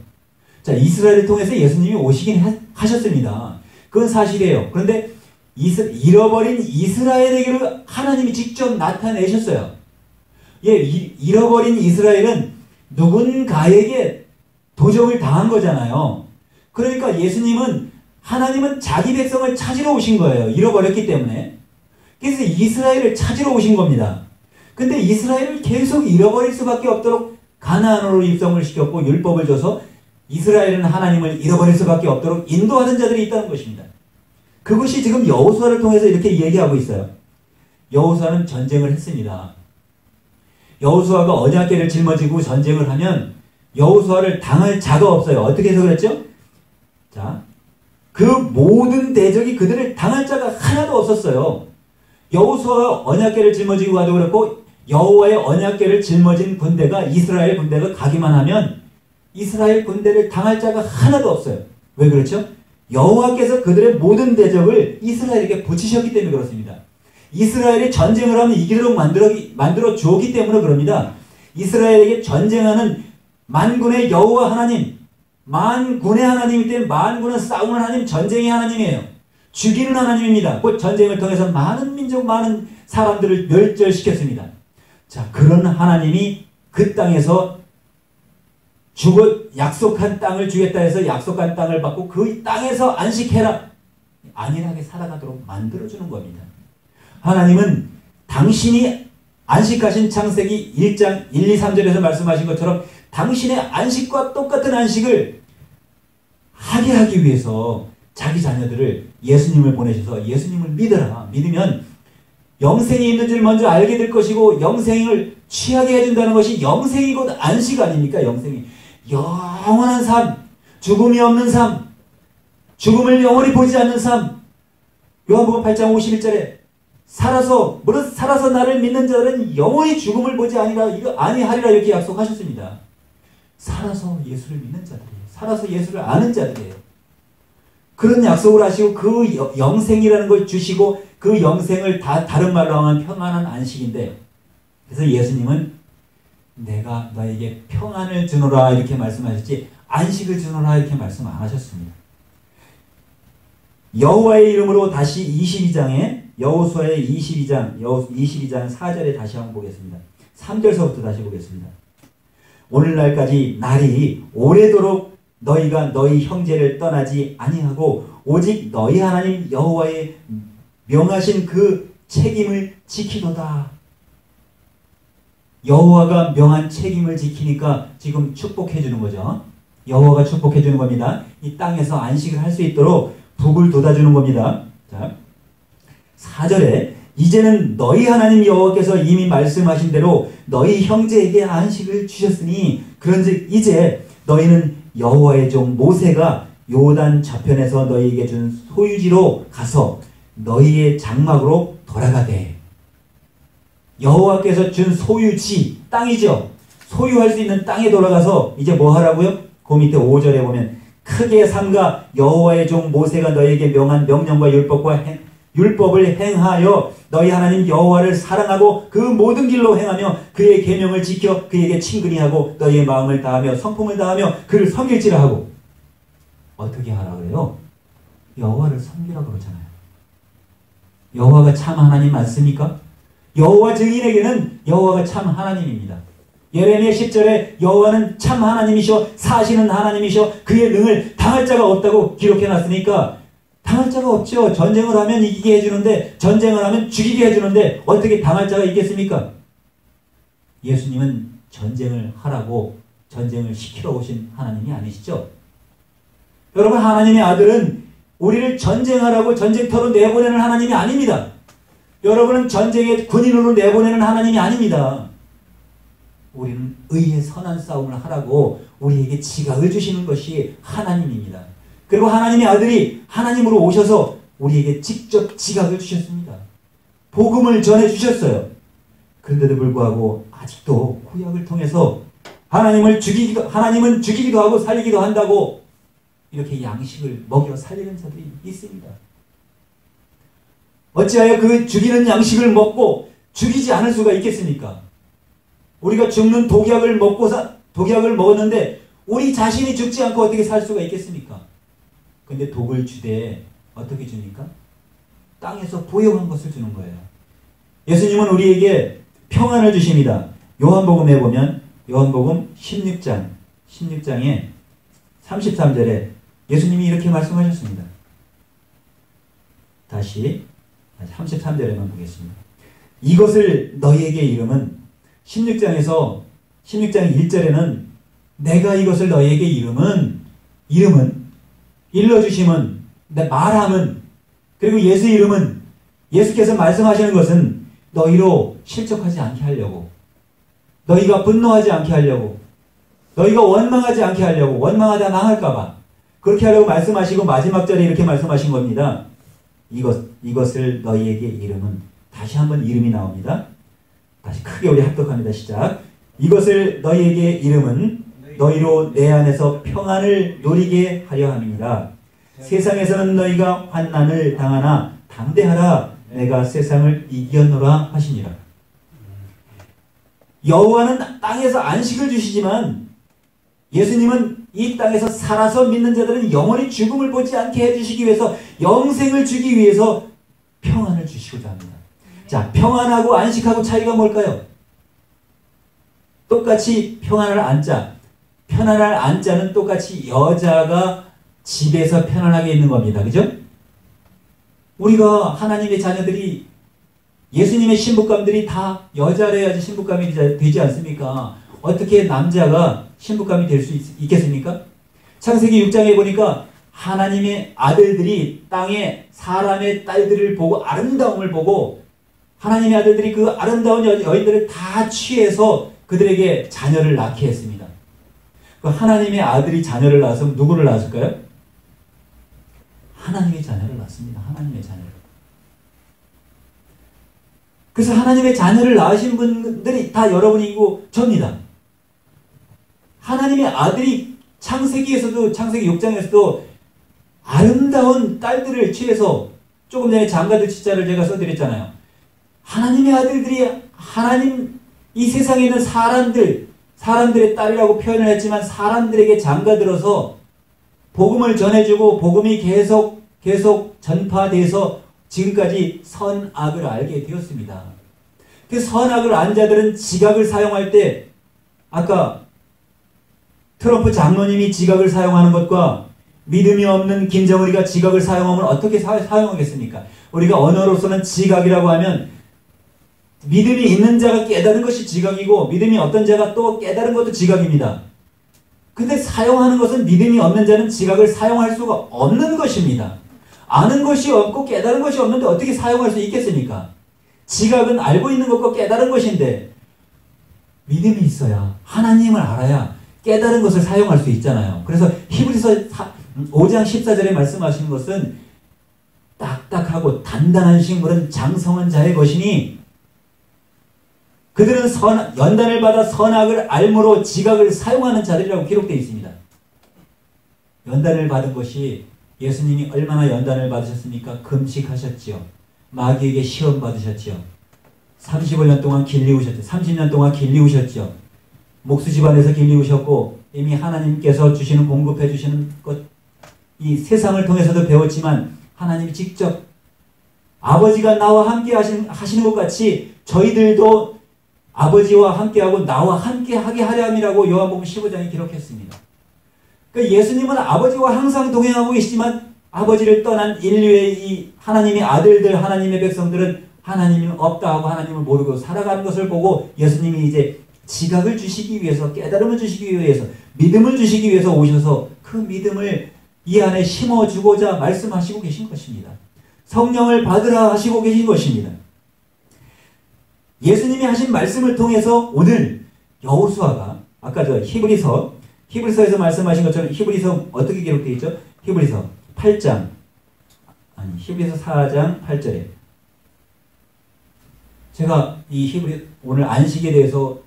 자, 이스라엘을 통해서 예수님이 오시긴 하셨습니다. 그건 사실이에요. 그런데 잃어버린 이스라엘에게로 하나님이 직접 나타내셨어요. 예, 잃어버린 이스라엘은 누군가에게 도적을 당한 거잖아요. 그러니까 하나님은 자기 백성을 찾으러 오신 거예요. 잃어버렸기 때문에. 그래서 이스라엘을 찾으러 오신 겁니다. 근데 이스라엘을 계속 잃어버릴 수밖에 없도록 가나안으로 입성을 시켰고 율법을 줘서 이스라엘은 하나님을 잃어버릴 수밖에 없도록 인도하는 자들이 있다는 것입니다. 그것이 지금 여호수아를 통해서 이렇게 얘기하고 있어요. 여호수아는 전쟁을 했습니다. 여호수아가 언약궤를 짊어지고 전쟁을 하면 여호수아를 당할 자가 없어요. 어떻게 해서 그랬죠? 자, 그 모든 대적이 그들을 당할 자가 하나도 없었어요. 여호수아가 언약궤를 짊어지고 가도 그렇고 여호와의 언약궤를 짊어진 군대가 이스라엘 군대가 가기만 하면 이스라엘 군대를 당할 자가 하나도 없어요. 왜 그렇죠? 여호와께서 그들의 모든 대적을 이스라엘에게 붙이셨기 때문에 그렇습니다. 이스라엘이 전쟁을 하면 이기도록 만들어 주었기 때문에 그럽니다. 이스라엘에게 전쟁하는 만군의 여호와 하나님, 만군의 하나님이기 때문에 만군은 싸우는 하나님, 전쟁의 하나님이에요. 죽이는 하나님입니다. 곧 전쟁을 통해서 많은 민족, 많은 사람들을 멸절시켰습니다. 자, 그런 하나님이 그 땅에서 약속한 땅을 주겠다 해서 약속한 땅을 받고 그 땅에서 안식해라, 안일하게 살아가도록 만들어주는 겁니다. 하나님은 당신이 안식하신 창세기 1장 1, 2, 3절에서 말씀하신 것처럼 당신의 안식과 똑같은 안식을 하게 하기 위해서 자기 자녀들을 예수님을 보내셔서 예수님을 믿어라. 믿으면 영생이 있는 줄 먼저 알게 될 것이고 영생을 취하게 해준다는 것이 영생이 곧 안식 아닙니까? 영생이 영원한 삶, 죽음이 없는 삶, 죽음을 영원히 보지 않는 삶. 요한복음 8장 51절에 무릇 살아서 나를 믿는 자들은 영원히 죽음을 보지 아니하리라 이렇게 약속하셨습니다. 살아서 예수를 믿는 자들이에요. 살아서 예수를 아는 자들이에요. 그런 약속을 하시고 그 영생이라는 걸 주시고 그 영생을 다른 말로 하면 평안한 안식인데, 그래서 예수님은 내가 너에게 평안을 주노라 이렇게 말씀하셨지 안식을 주노라 이렇게 말씀 안 하셨습니다. 여호와의 이름으로 다시 22장에 여호수아의 22장 4절에 다시 한번 보겠습니다. 3절서부터 다시 보겠습니다. 오늘날까지 날이 오래도록 너희가 너희 형제를 떠나지 아니하고 오직 너희 하나님 여호와의 명하신 그 책임을 지키도다. 여호와가 명한 책임을 지키니까 지금 축복해 주는 거죠. 여호와가 축복해 주는 겁니다. 이 땅에서 안식을 할 수 있도록 복을 돋아주는 겁니다. 자, 4절에 이제는 너희 하나님 여호와께서 이미 말씀하신 대로 너희 형제에게 안식을 주셨으니 그런즉 이제 너희는 여호와의 종 모세가 요단 저편에서 너희에게 준 소유지로 가서 너희의 장막으로 돌아가되. 여호와께서 준 소유지, 땅이죠. 소유할 수 있는 땅에 돌아가서 이제 뭐 하라고요? 그 밑에 5절에 보면 크게 삼가 여호와의 종 모세가 너희에게 명한 명령과 율법을 행하여 너희 하나님 여호와를 사랑하고 그 모든 길로 행하며 그의 계명을 지켜 그에게 친근히 하고 너희의 마음을 다하며 성품을 다하며 그를 섬길지라 하고. 어떻게 하라 그래요? 여호와를 섬기라 그러잖아요. 여호와가 참 하나님 맞습니까? 여호와 증인에게는 여호와가 참 하나님입니다. 예레미야 10절에 여호와는 참 하나님이셔 사시는 하나님이셔 그의 능을 당할 자가 없다고 기록해놨으니까 당할 자가 없죠. 전쟁을 하면 이기게 해주는데, 전쟁을 하면 죽이게 해주는데 어떻게 당할 자가 있겠습니까? 예수님은 전쟁을 하라고 전쟁을 시키러 오신 하나님이 아니시죠? 여러분, 하나님의 아들은 우리를 전쟁하라고 전쟁터로 내보내는 하나님이 아닙니다. 여러분은 전쟁의 군인으로 내보내는 하나님이 아닙니다. 우리는 의의 선한 싸움을 하라고 우리에게 지각을 주시는 것이 하나님입니다. 그리고 하나님의 아들이 하나님으로 오셔서 우리에게 직접 지각을 주셨습니다. 복음을 전해주셨어요. 그런데도 불구하고 아직도 구약을 통해서 하나님은 죽이기도 하고 살리기도 한다고 이렇게 양식을 먹여 살리는 자들이 있습니다. 어찌하여 그 죽이는 양식을 먹고 죽이지 않을 수가 있겠습니까? 우리가 죽는 독약을 먹었는데 우리 자신이 죽지 않고 어떻게 살 수가 있겠습니까? 근데 독을 주되 어떻게 줍니까? 땅에서 보영한 것을 주는 거예요. 예수님은 우리에게 평안을 주십니다. 요한복음에 보면 요한복음 16장에 33절에 예수님이 이렇게 말씀하셨습니다. 다시 33절에만 보겠습니다. 이것을 너희에게 이름은 16장 1절에는 내가 이것을 너희에게 이름은 일러주심은 말함은 그리고 예수 이름은 예수께서 말씀하시는 것은 너희로 실족하지 않게 하려고 너희가 분노하지 않게 하려고 너희가 원망하지 않게 하려고 원망하다 망할까봐 그렇게 하려고 말씀하시고 마지막 절에 이렇게 말씀하신 겁니다. 이것을 너희에게 이름은 다시 한번 이름이 나옵니다. 다시 크게 우리 합독합니다. 시작. 이것을 너희에게 이름은 너희로 내 안에서 평안을 누리게 하려 함이니라. 세상에서는 너희가 환난을 당하나 담대하라 내가 세상을 이겼노라 하시니라. 여호와는 땅에서 안식을 주시지만 예수님은 이 땅에서 살아서 믿는 자들은 영원히 죽음을 보지 않게 해주시기 위해서 영생을 주기 위해서 평안을 주시고자 합니다. 자, 평안하고 안식하고 차이가 뭘까요? 똑같이 평안을 안자. 편안할 안자는 똑같이 여자가 집에서 편안하게 있는 겁니다. 그죠? 우리가 하나님의 자녀들이 예수님의 신부감들이 다 여자를 해야지 신부감이 되지 않습니까? 어떻게 남자가 신부감이 될 수 있겠습니까? 창세기 6장에 보니까 하나님의 아들들이 땅에 사람의 딸들을 보고 아름다움을 보고 하나님의 아들들이 그 아름다운 여인들을 다 취해서 그들에게 자녀를 낳게 했습니다. 그 하나님의 아들이 자녀를 낳았으면 누구를 낳았을까요? 하나님의 자녀를 낳습니다. 하나님의 자녀를. 그래서 하나님의 자녀를 낳으신 분들이 다 여러분이고 저입니다. 하나님의 아들이 창세기 6장에서도 아름다운 딸들을 취해서 조금 전에 장가들 치자를 제가 써드렸잖아요. 하나님의 아들들이 이 세상에 있는 사람들의 딸이라고 표현을 했지만 사람들에게 장가들어서 복음을 전해주고 복음이 계속 전파돼서 지금까지 선악을 알게 되었습니다. 그 선악을 안 자들은 지각을 사용할 때 아까 트럼프 장로님이 지각을 사용하는 것과 믿음이 없는 김정은이가 지각을 사용하면 어떻게 사용하겠습니까? 우리가 언어로서는 지각이라고 하면 믿음이 있는 자가 깨달은 것이 지각이고 믿음이 없던 자가 또 깨달은 것도 지각입니다. 근데 사용하는 것은 믿음이 없는 자는 지각을 사용할 수가 없는 것입니다. 아는 것이 없고 깨달은 것이 없는데 어떻게 사용할 수 있겠습니까? 지각은 알고 있는 것과 깨달은 것인데 믿음이 있어야, 하나님을 알아야 깨달은 것을 사용할 수 있잖아요. 그래서 히브리서 5장 14절에 말씀하시는 것은 딱딱하고 단단한 식물은 장성한 자의 것이니 그들은 연단을 받아 선악을 알므로 지각을 사용하는 자들이라고 기록되어 있습니다. 연단을 받은 것이, 예수님이 얼마나 연단을 받으셨습니까? 금식하셨지요. 마귀에게 시험 받으셨지요. 35년 동안 길리우셨죠. 30년 동안 길리우셨죠. 목수 집안에서 길리우셨고 이미 하나님께서 주시는, 공급해 주시는 것, 이 세상을 통해서도 배웠지만 하나님이 직접 아버지가 나와 함께 하시는 것 같이 저희들도 아버지와 함께하고 나와 함께하게 하려 함이라고 요한복음 15장에 기록했습니다. 그러니까 예수님은 아버지와 항상 동행하고 계시지만 아버지를 떠난 인류의 이 하나님의 아들들, 하나님의 백성들은 하나님이 없다 하고 하나님을 모르고 살아가는 것을 보고 예수님이 이제 지각을 주시기 위해서, 깨달음을 주시기 위해서, 믿음을 주시기 위해서 오셔서 그 믿음을 이 안에 심어주고자 말씀하시고 계신 것입니다. 성령을 받으라 하시고 계신 것입니다. 예수님이 하신 말씀을 통해서 오늘 여호수아가, 아까 저 히브리서에서 말씀하신 것처럼, 히브리서 어떻게 기록되어 있죠? 히브리서 4장 8절에 제가 이 오늘 안식에 대해서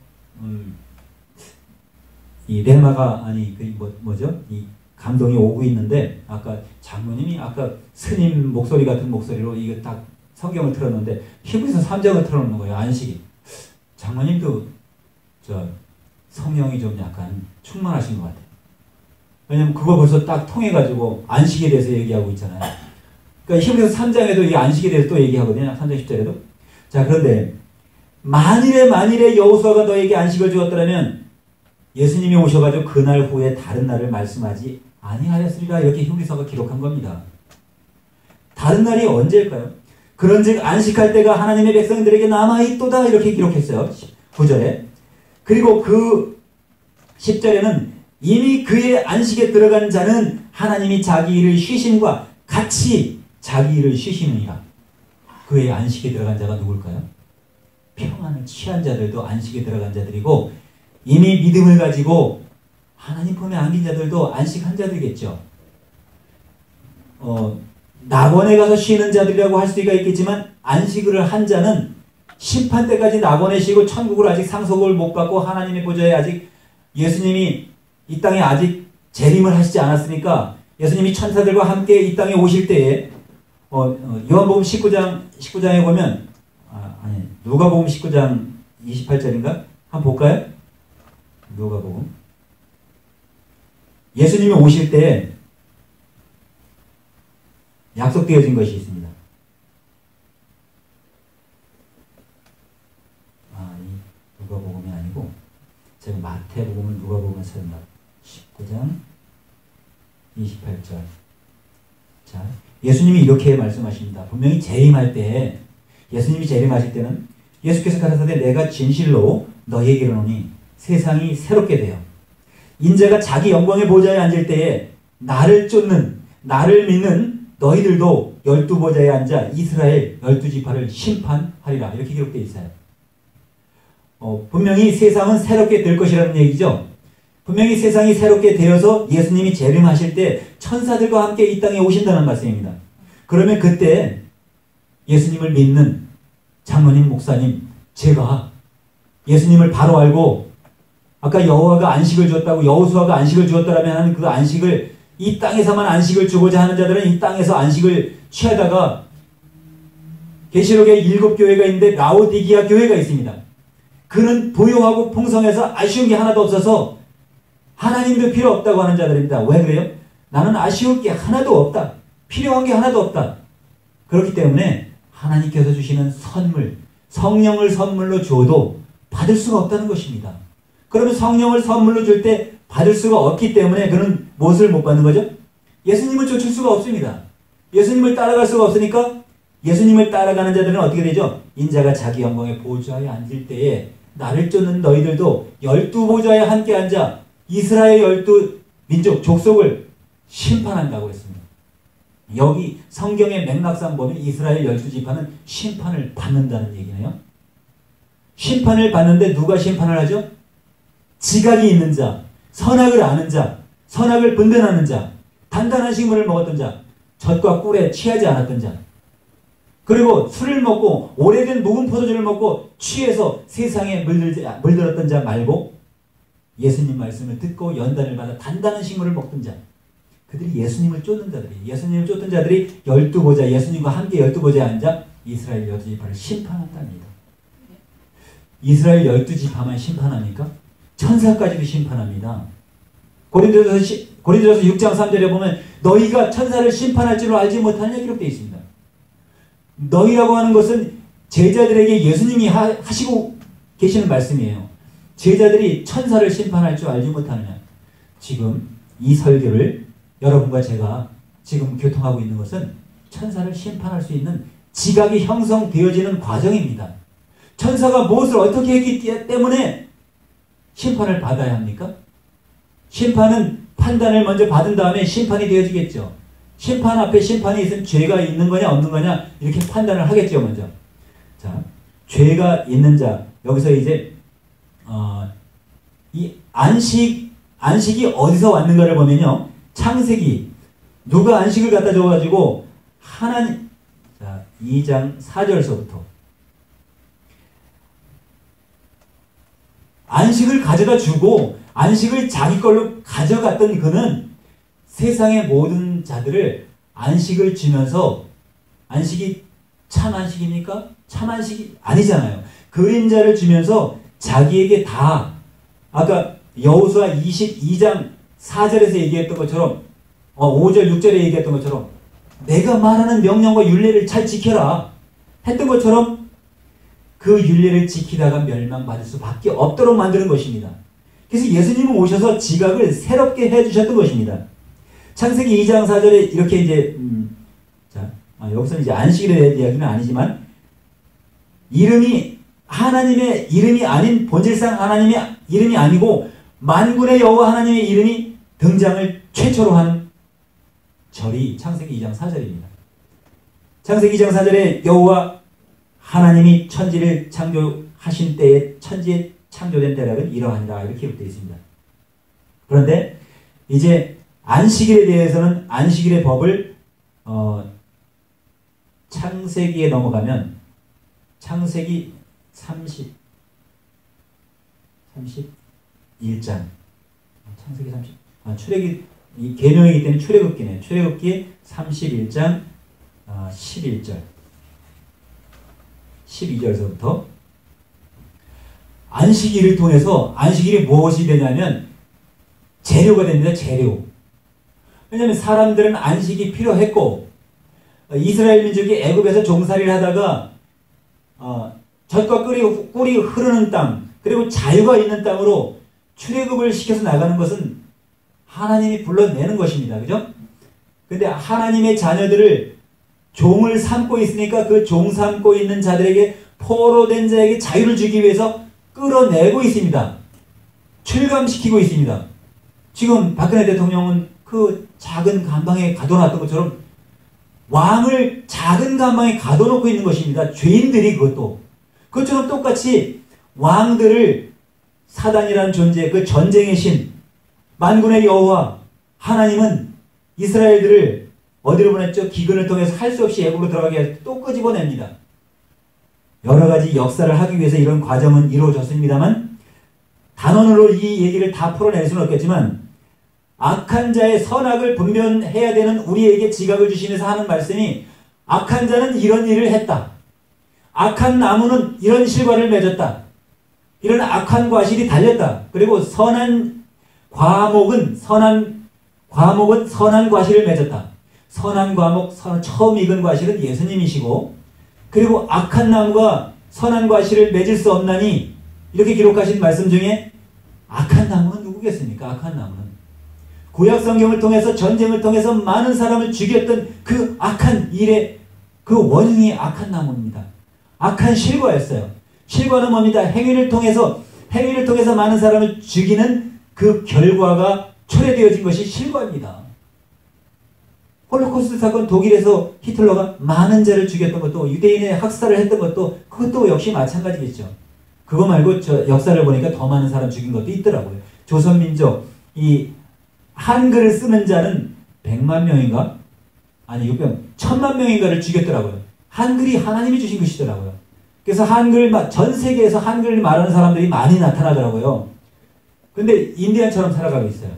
이 레마가 이 감동이 오고 있는데, 아까 장모님이 아까 스님 목소리 같은 목소리로 이거 딱 성경을 틀었는데 히브리서 3장을 틀어놓는 거예요. 안식이. 장모님도 성령이 좀 약간 충만하신 것 같아요. 왜냐면 그거 벌써 딱 통해가지고 안식에 대해서 얘기하고 있잖아요. 그러니까 히브리서 3장에도 이 안식에 대해서 또 얘기하거든요. 3장 10절에도. 자, 그런데 만일에 여호수아가 너에게 안식을 주었더라면 예수님이 오셔가지고 그날 후에 다른 날을 말씀하지 아니하였으리라, 이렇게 히브리서가 기록한 겁니다. 다른 날이 언제일까요? 그런즉 안식할 때가 하나님의 백성들에게 남아있도다, 이렇게 기록했어요. 9절에. 그리고 그 10절에는 이미 그의 안식에 들어간 자는 하나님이 자기 일을 쉬심과 같이 자기 일을 쉬시느니라. 그의 안식에 들어간 자가 누굴까요? 평안을 취한 자들도 안식에 들어간 자들이고, 이미 믿음을 가지고 하나님 품에 안긴 자들도 안식한 자들이겠죠. 낙원에 가서 쉬는 자들이라고 할 수가 있겠지만, 안식을 한 자는 심판 때까지 낙원에 쉬고 천국을 아직 상속을 못 받고 하나님의 보좌에 아직, 예수님이 이 땅에 아직 재림을 하시지 않았으니까 예수님이 천사들과 함께 이 땅에 오실 때에 요한복음 19장에 보면 누가복음 19장 28절인가? 한번 볼까요? 누가복음. 예수님이 오실 때 약속되어진 것이 있습니다. 이 누가복음이 아니고 제가 마태복음을 누가복음을 썼나? 19장 28절. 자, 예수님이 이렇게 말씀하십니다. 분명히 재림할 때, 예수님이 재림하실 때는 예수께서 가라사대 내가 진실로 너희에게 이르노니 세상이 새롭게 되어 인자가 자기 영광의 보좌에 앉을 때에 나를 쫓는, 나를 믿는 너희들도 12보좌에 앉아 이스라엘 12지파를 심판하리라, 이렇게 기록되어 있어요. 분명히 세상은 새롭게 될 것이라는 얘기죠. 분명히 세상이 새롭게 되어서 예수님이 재림하실 때 천사들과 함께 이 땅에 오신다는 말씀입니다. 그러면 그때 예수님을 믿는 장로님, 목사님, 제가 예수님을 바로 알고, 아까 여호와가 안식을 주었다고, 여호수아가 안식을 주었다라면 하는 그 안식을, 이 땅에서만 안식을 주고자 하는 자들은 이 땅에서 안식을 취하다가, 계시록에 7교회가 있는데 라오디기아 교회가 있습니다. 그는 부유하고 풍성해서 아쉬운 게 하나도 없어서 하나님도 필요 없다고 하는 자들입니다. 왜 그래요? 나는 아쉬울 게 하나도 없다. 필요한 게 하나도 없다. 그렇기 때문에 하나님께서 주시는 선물, 성령을 선물로 줘도 받을 수가 없다는 것입니다. 그러면 성령을 선물로 줄 때 받을 수가 없기 때문에 그는 무엇을 못 받는 거죠? 예수님을 쫓을 수가 없습니다. 예수님을 따라갈 수가 없으니까 예수님을 따라가는 자들은 어떻게 되죠? 인자가 자기 영광의 보좌에 앉을 때에 나를 쫓는 너희들도 12보좌에 함께 앉아 이스라엘 12민족 족속을 심판한다고 했습니다. 여기 성경의 맥락상 보면 이스라엘 12지파는 심판을 받는다는 얘기네요. 심판을 받는데 누가 심판을 하죠? 지각이 있는 자, 선악을 아는 자, 선악을 분별하는 자, 단단한 식물을 먹었던 자, 젖과 꿀에 취하지 않았던 자, 그리고 술을 먹고 오래된 묵은 포도주를 먹고 취해서 세상에 물들었던 자 말고 예수님 말씀을 듣고 연단을 받아 단단한 식물을 먹던 자, 그들이 예수님을 쫓는 자들이, 예수님을 쫓던 자들이 12보좌, 예수님과 함께 12보좌에 앉아 이스라엘 12지파를 심판한답니다. 이스라엘 12지파만 심판합니까? 천사까지도 심판합니다. 고린도전서 6장 3절에 보면 너희가 천사를 심판할 줄로 알지 못하느냐 기록되어 있습니다. 너희라고 하는 것은 제자들에게 예수님이 하시고 계시는 말씀이에요. 제자들이 천사를 심판할 줄 알지 못하느냐. 지금 이 설교를 여러분과 제가 지금 교통하고 있는 것은 천사를 심판할 수 있는 지각이 형성되어지는 과정입니다. 천사가 무엇을 어떻게 했기 때문에 심판을 받아야 합니까? 심판은 판단을 먼저 받은 다음에 심판이 되어지겠죠. 심판 앞에 심판이 있으면 죄가 있는 거냐 없는 거냐 이렇게 판단을 하겠죠 먼저. 자, 죄가 있는 자, 여기서 이제 이 안식이 어디서 왔는가를 보면요, 창세기 누가 안식을 갖다 줘가지고 하나님, 자 2장 4절서부터 안식을 가져다 주고 안식을 자기 걸로 가져갔던 그는 세상의 모든 자들을 안식을 주면서, 안식이 참 안식입니까? 참 안식이 아니잖아요. 그림자를 주면서 자기에게 다, 아까 여호수아 22장 4절에서 얘기했던 것처럼 5절 6절에 얘기했던 것처럼 내가 말하는 명령과 율례를 잘 지켜라 했던 것처럼 그 율례를 지키다가 멸망받을 수밖에 없도록 만드는 것입니다. 그래서 예수님은 오셔서 지각을 새롭게 해주셨던 것입니다. 창세기 2장 4절에 이렇게 이제 여기서는 이제 안식일에 대한 이야기는 아니지만 이름이 하나님의 이름이 아닌, 본질상 하나님의 이름이 아니고 만군의 여호와 하나님의 이름이 등장을 최초로 한 절이 창세기 2장 4절입니다. 창세기 2장 4절에 여호와 하나님이 천지를 창조하신 때에 천지에 창조된 때락은 이러하니라 이렇게 기록되어 있습니다. 그런데 이제 안식일에 대해서는 안식일의 법을 창세기에 넘어가면 창세기 31장 창세기 30 출애굽 이 계명이기 때문에 출애굽기네요. 출애굽기 31장 11절 12절서부터 안식일을 통해서 안식일이 무엇이 되냐면 재료가 됩니다. 재료. 왜냐하면 사람들은 안식이 필요했고 이스라엘 민족이 애굽에서 종살이를 하다가 젖과 꿀이 흐르는 땅, 그리고 자유가 있는 땅으로 출애굽을 시켜서 나가는 것은 하나님이 불러내는 것입니다. 그죠? 근데 하나님의 자녀들을 종을 삼고 있으니까 그 종 삼고 있는 자들에게 포로된 자에게 자유를 주기 위해서 끌어내고 있습니다. 출감시키고 있습니다. 지금 박근혜 대통령은 그 작은 감방에 가둬놨던 것처럼 왕을 작은 감방에 가둬놓고 있는 것입니다. 죄인들이 그것처럼 똑같이 왕들을 사단이라는 존재, 그 전쟁의 신, 만군의 여호와 하나님은 이스라엘들을 어디로 보냈죠? 기근을 통해서 할 수 없이 애굽으로 들어가게 해서 또 끄집어냅니다. 여러 가지 역사를 하기 위해서 이런 과정은 이루어졌습니다만 단언으로 이 얘기를 다 풀어낼 수는 없겠지만 악한 자의 선악을 분별해야 되는 우리에게 지각을 주시면서 하는 말씀이 악한 자는 이런 일을 했다. 악한 나무는 이런 실과를 맺었다. 이런 악한 과실이 달렸다. 그리고 선한 과목은 선한 과실을 맺었다. 선한 과목, 처음 익은 과실은 예수님이시고 그리고 악한 나무가 선한 과실을 맺을 수 없나니 이렇게 기록하신 말씀 중에 악한 나무는 누구겠습니까? 악한 나무는 구약 성경을 통해서 전쟁을 통해서 많은 사람을 죽였던 그 악한 일의 그 원흉이 악한 나무입니다. 악한 실과였어요. 실과는 뭡니다? 행위를 통해서 많은 사람을 죽이는 그 결과가 초래되어진 것이 실과입니다. 홀로코스트 사건 독일에서 히틀러가 많은 자를 죽였던 것도 유대인의 학살을 했던 것도 그것도 역시 마찬가지겠죠. 그거 말고 저 역사를 보니까 더 많은 사람 죽인 것도 있더라고요. 조선민족 이 한글을 쓰는 자는 100만 명인가? 아니 1000만 명인가를 죽였더라고요. 한글이 하나님이 주신 것이더라고요. 그래서 전 세계에서 한글을 말하는 사람들이 많이 나타나더라고요. 근데 인디안처럼 살아가고 있어요.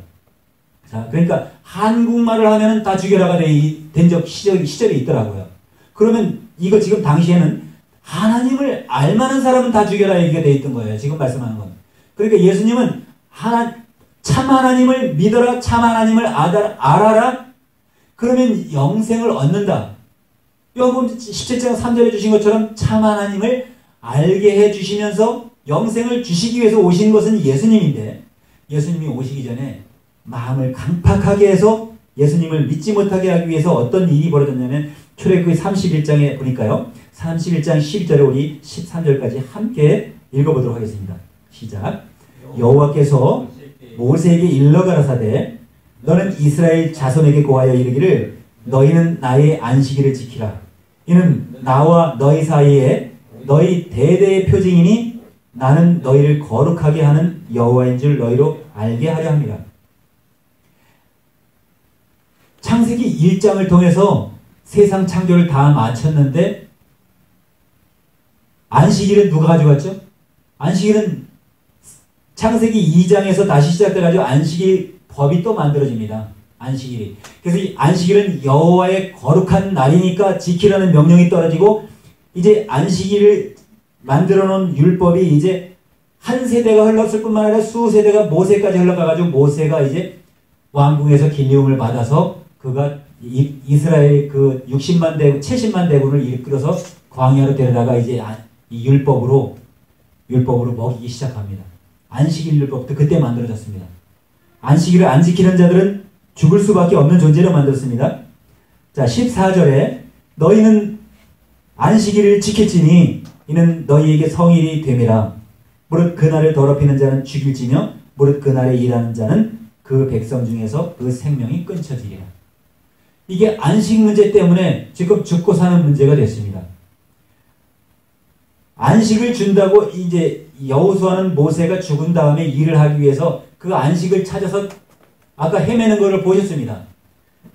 자, 그러니까 한국말을 하면 다 죽여라가 된 시절이 있더라고요. 그러면 이거 지금 당시에는 하나님을 알만한 사람은 다 죽여라 얘기가 돼 있던 거예요. 지금 말씀하는 건. 그러니까 예수님은 참 하나님을 믿어라, 참 하나님을 알아라. 그러면 영생을 얻는다. 요한복음 17장 3절에 주신 것처럼 참 하나님을 알게 해주시면서 영생을 주시기 위해서 오신 것은 예수님인데 예수님이 오시기 전에 마음을 강팍하게 해서 예수님을 믿지 못하게 하기 위해서 어떤 일이 벌어졌냐면 출애굽기 31장에 보니까요. 31장 12절에 우리 13절까지 함께 읽어보도록 하겠습니다. 시작. 여호와께서 모세에게 일러 가라사대 너는 이스라엘 자손에게 고하여 이르기를 너희는 나의 안식일을 지키라. 이는 나와 너희 사이에 너희 대대의 표징이니 나는 너희를 거룩하게 하는 여호와인 줄 너희로 알게 하려 함이라. 창세기 1장을 통해서 세상 창조를 다 마쳤는데 안식일은 누가 가져갔죠? 안식일은 창세기 2장에서 다시 시작돼가지고 안식일 법이 또 만들어집니다. 안식일이. 그래서 이 안식일은 여호와의 거룩한 날이니까 지키라는 명령이 떨어지고 이제 안식일을 만들어 놓은 율법이 이제 한 세대가 흘렀을 뿐만 아니라 수세대가 모세까지 흘러가가지고 모세가 이제 왕궁에서 길리움을 받아서 그가 이스라엘 그 60만 대군, 70만 대군을 이끌어서 광야로 데려다가 이제 이 율법으로 먹이기 시작합니다. 안식일 율법도 그때 만들어졌습니다. 안식일을 안 지키는 자들은 죽을 수밖에 없는 존재로 만들었습니다. 자, 14절에 너희는 안식일을 지킬지니 이는 너희에게 성일이 됨이라. 무릇 그날을 더럽히는 자는 죽일지며 무릇 그날에 일하는 자는 그 백성 중에서 그 생명이 끊쳐지리라. 이게 안식 문제 때문에 지금 죽고 사는 문제가 됐습니다. 안식을 준다고 이제 여호수아는 모세가 죽은 다음에 일을 하기 위해서 그 안식을 찾아서 아까 헤매는 것을 보셨습니다.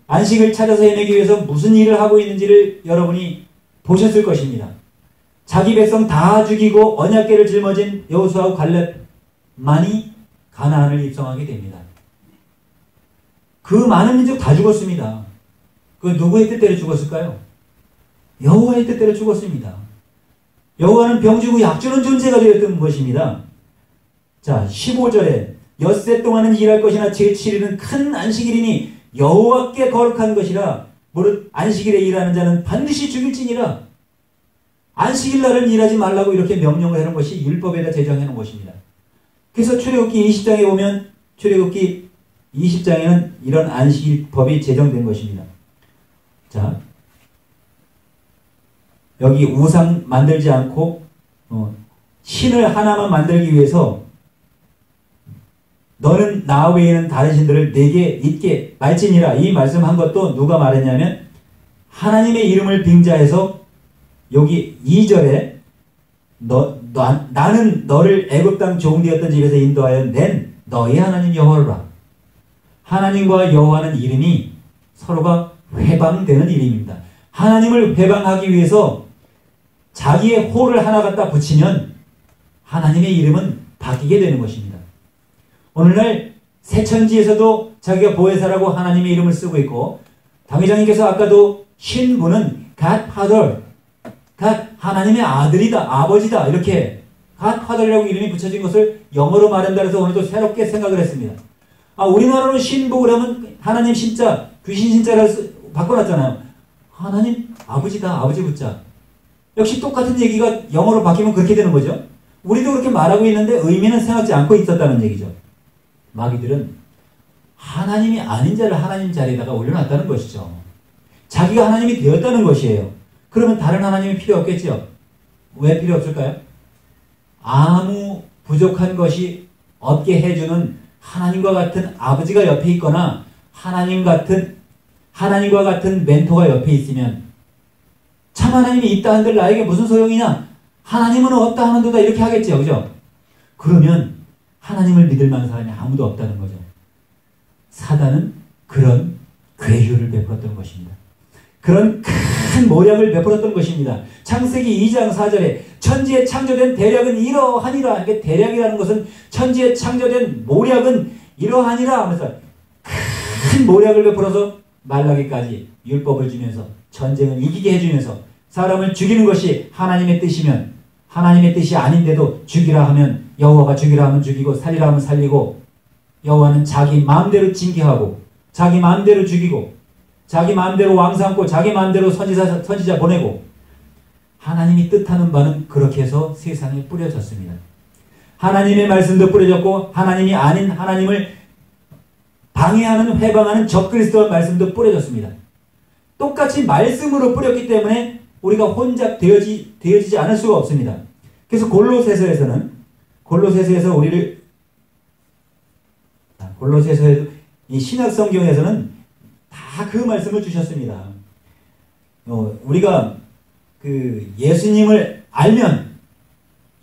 안식을 찾아서 헤매기 위해서 무슨 일을 하고 있는지를 여러분이 보셨을 것입니다. 자기 백성 다 죽이고 언약궤를 짊어진 여호수아와 갈렙만이 가나안을 입성하게 됩니다. 그 많은 민족 다 죽었습니다. 그 누구의 뜻대로 죽었을까요? 여호와의 뜻대로 죽었습니다. 여호와는 병주고 약주는 존재가 되었던 것입니다. 자, 15절에 엿새 동안은 일할 것이나 제7일은 큰 안식일이니 여호와께 거룩한 것이라. 무릇 안식일에 일하는 자는 반드시 죽일지니라. 안식일 날은 일하지 말라고 이렇게 명령을 해놓은 것이 율법에다 제정해놓은 것입니다. 그래서 출애굽기 20장에 보면 출애굽기 20장에는 이런 안식일 법이 제정된 것입니다. 자, 여기 우상 만들지 않고 신을 하나만 만들기 위해서 너는 나 외에는 다른 신들을 내게 있게 말지니라. 이 말씀한 것도 누가 말했냐면 하나님의 이름을 빙자해서 여기 2절에 나는 너를 애굽 땅 종되었던 집에서 인도하여 낸 너희 하나님 여호와라. 하나님과 여호와는 이름이 서로가 회방되는 이름입니다. 하나님을 회방하기 위해서 자기의 호를 하나 갖다 붙이면 하나님의 이름은 바뀌게 되는 것입니다. 오늘날 새천지에서도 자기가 보혜사라고 하나님의 이름을 쓰고 있고 당회장님께서 아까도 신부는 Godfather, 하나님의 아들이다, 아버지다 이렇게 Godfather이라고 이름이 붙여진 것을 영어로 말한다 해서 오늘도 새롭게 생각을 했습니다. 우리나라로 신부 그러면 하나님 신자, 귀신 신자를 바꿔놨잖아요. 하나님 아버지다, 아버지 붙자. 역시 똑같은 얘기가 영어로 바뀌면 그렇게 되는 거죠. 우리도 그렇게 말하고 있는데 의미는 생각지 않고 있었다는 얘기죠. 마귀들은 하나님이 아닌 자를 하나님 자리에다가 올려놨다는 것이죠. 자기가 하나님이 되었다는 것이에요. 그러면 다른 하나님이 필요 없겠죠. 왜 필요 없을까요? 아무 부족한 것이 없게 해주는 하나님과 같은 아버지가 옆에 있거나 하나님 하나님과 같은 멘토가 옆에 있으면 참 하나님이 있다 한들 나에게 무슨 소용이냐? 하나님은 없다 하는도다 이렇게 하겠죠. 그죠? 그러면 하나님을 믿을 만한 사람이 아무도 없다는 거죠. 사단은 그런 괴유를 베풀었던 것입니다. 그런 큰 모략을 베풀었던 것입니다. 창세기 2장 4절에 천지에 창조된 대략은 이러하니라. 이게 대략이라는 것은 천지에 창조된 모략은 이러하니라 하면서 큰 모략을 베풀어서 말라기까지 율법을 주면서 전쟁을 이기게 해주면서 사람을 죽이는 것이 하나님의 뜻이면 하나님의 뜻이 아닌데도 죽이라 하면 여호와가 죽이라 하면 죽이고 살리라 하면 살리고 여호와는 자기 마음대로 징계하고 자기 마음대로 죽이고 자기 마음대로 왕 삼고 자기 마음대로 선지자 보내고 하나님이 뜻하는 바는 그렇게 해서 세상에 뿌려졌습니다. 하나님의 말씀도 뿌려졌고 하나님이 아닌 하나님을 방해하는 회방하는 적그리스도의 말씀도 뿌려졌습니다. 똑같이 말씀으로 뿌렸기 때문에 우리가 혼잡되어지지 않을 수가 없습니다. 그래서 골로새서에서 이 신약성경에서는 다 그 말씀을 주셨습니다. 우리가 예수님을 알면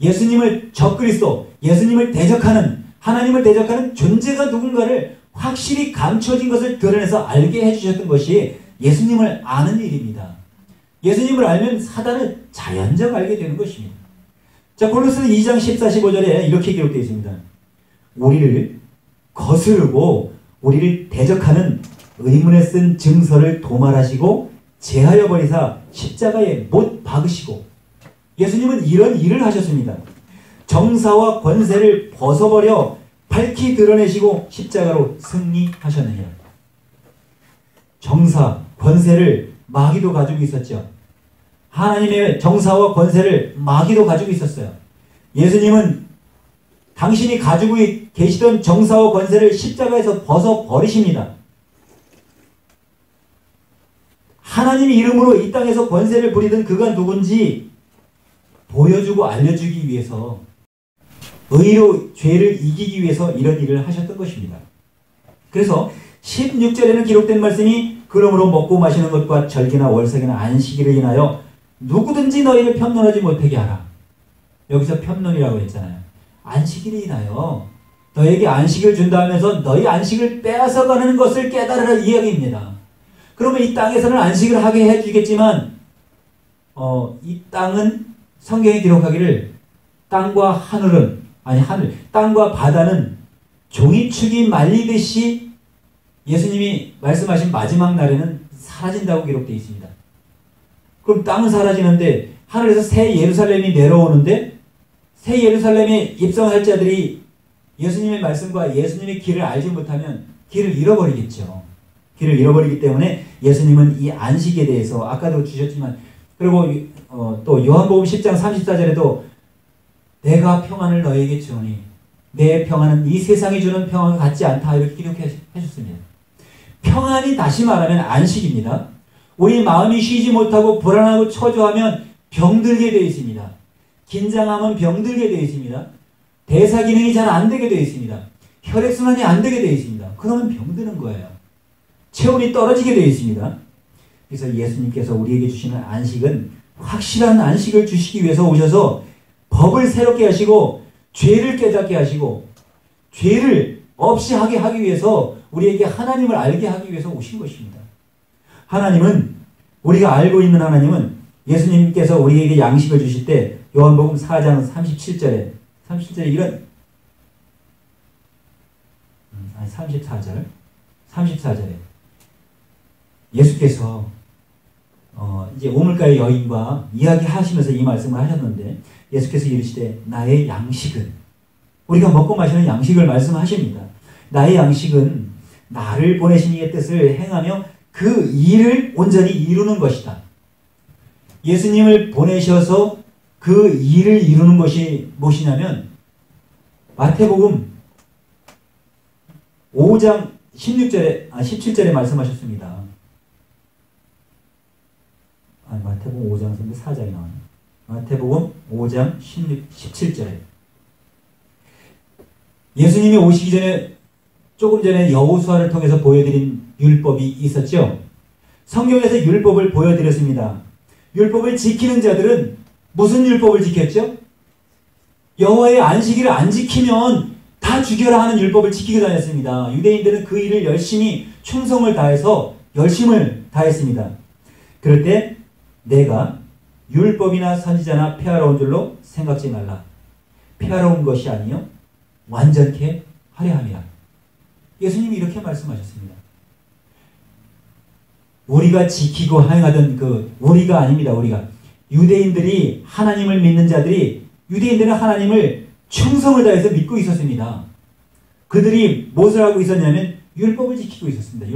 예수님을 적그리스도, 예수님을 대적하는 하나님을 대적하는 존재가 누군가를 확실히 감춰진 것을 드러내서 알게 해주셨던 것이 예수님을 아는 일입니다. 예수님을 알면 사단을 자연적 알게 되는 것입니다. 자, 골로새 2장 14, 15절에 이렇게 기록되어 있습니다. 우리를 거스르고 우리를 대적하는 의문에 쓴 증서를 도말하시고 제하여 버리사 십자가에 못 박으시고 예수님은 이런 일을 하셨습니다. 정사와 권세를 벗어버려 밝히 드러내시고 십자가로 승리하셨느니라. 정사, 권세를 마귀도 가지고 있었죠. 하나님의 정사와 권세를 마귀도 가지고 있었어요. 예수님은 당신이 가지고 계시던 정사와 권세를 십자가에서 벗어버리십니다. 하나님 이름으로 이 땅에서 권세를 부리던 그가 누군지 보여주고 알려주기 위해서 의로 죄를 이기기 위해서 이런 일을 하셨던 것입니다. 그래서 16절에는 기록된 말씀이 그러므로 먹고 마시는 것과 절기나 월삭이나 안식일을 인하여 누구든지 너희를 편론하지 못하게 하라. 여기서 편론이라고 했잖아요. 안식일을 인하여 너에게 안식을 준다 하면서 너희 안식을 빼앗아가는 것을 깨달으라 이야기입니다. 그러면 이 땅에서는 안식을 하게 해주겠지만 이 땅은 성경이 기록하기를 땅과 땅과 바다는 종이축이 말리듯이 예수님이 말씀하신 마지막 날에는 사라진다고 기록되어 있습니다. 그럼 땅은 사라지는데 하늘에서 새 예루살렘이 내려오는데 새 예루살렘에 입성할 자들이 예수님의 말씀과 예수님의 길을 알지 못하면 길을 잃어버리겠죠. 길을 잃어버리기 때문에 예수님은 이 안식에 대해서 아까도 주셨지만 그리고 또 요한복음 10장 34절에도 내가 평안을 너에게 주오니 내 평안은 이 세상이 주는 평안과 같지 않다 이렇게 기록해 주셨습니다. 평안이 다시 말하면 안식입니다. 우리 마음이 쉬지 못하고 불안하고 초조하면 병들게 되어 있습니다. 긴장하면 병들게 되어 있습니다. 대사 기능이 잘 안 되게 되어 있습니다. 혈액순환이 안 되게 되어 있습니다. 그러면 병드는 거예요. 체온이 떨어지게 되어 있습니다. 그래서 예수님께서 우리에게 주시는 안식은 확실한 안식을 주시기 위해서 오셔서 법을 새롭게 하시고 죄를 깨닫게 하시고 죄를 없이 하게 하기 위해서 우리에게 하나님을 알게 하기 위해서 오신 것입니다. 하나님은 우리가 알고 있는 하나님은 예수님께서 우리에게 양식을 주실 때 요한복음 4장 37절에 이런 34절에 예수께서 이제 우물가의 여인과 이야기하시면서 이 말씀을 하셨는데 예수께서 이르시되 나의 양식은 우리가 먹고 마시는 양식을 말씀하십니다. 나의 양식은 나를 보내신 이의 뜻을 행하며 그 일을 온전히 이루는 것이다. 예수님을 보내셔서 그 일을 이루는 것이 무엇이냐면 마태복음 5장 17절에 말씀하셨습니다. 마태복음 5장 4장이 나와요. 마태복음 5장 17절에 예수님이 오시기 전에 조금 전에 여호수아를 통해서 보여드린 율법이 있었죠. 성경에서 율법을 보여드렸습니다. 율법을 지키는 자들은 무슨 율법을 지켰죠? 여호와의 안식일을 안 지키면 다 죽여라 하는 율법을 지키고 다녔습니다. 유대인들은 그 일을 열심히 충성을 다해서 열심을 다했습니다. 그럴 때 내가 율법이나 선지자나 폐하러 온 줄로 생각지 말라. 폐하러 온 것이 아니요 완전케 하려 함이라. 예수님이 이렇게 말씀하셨습니다. 우리가 지키고 행하던 우리가 아닙니다. 우리가 유대인들이 하나님을 믿는 자들이 유대인들은 하나님을 충성을 다해서 믿고 있었습니다. 그들이 무엇을 하고 있었냐면 율법을 지키고 있었습니다.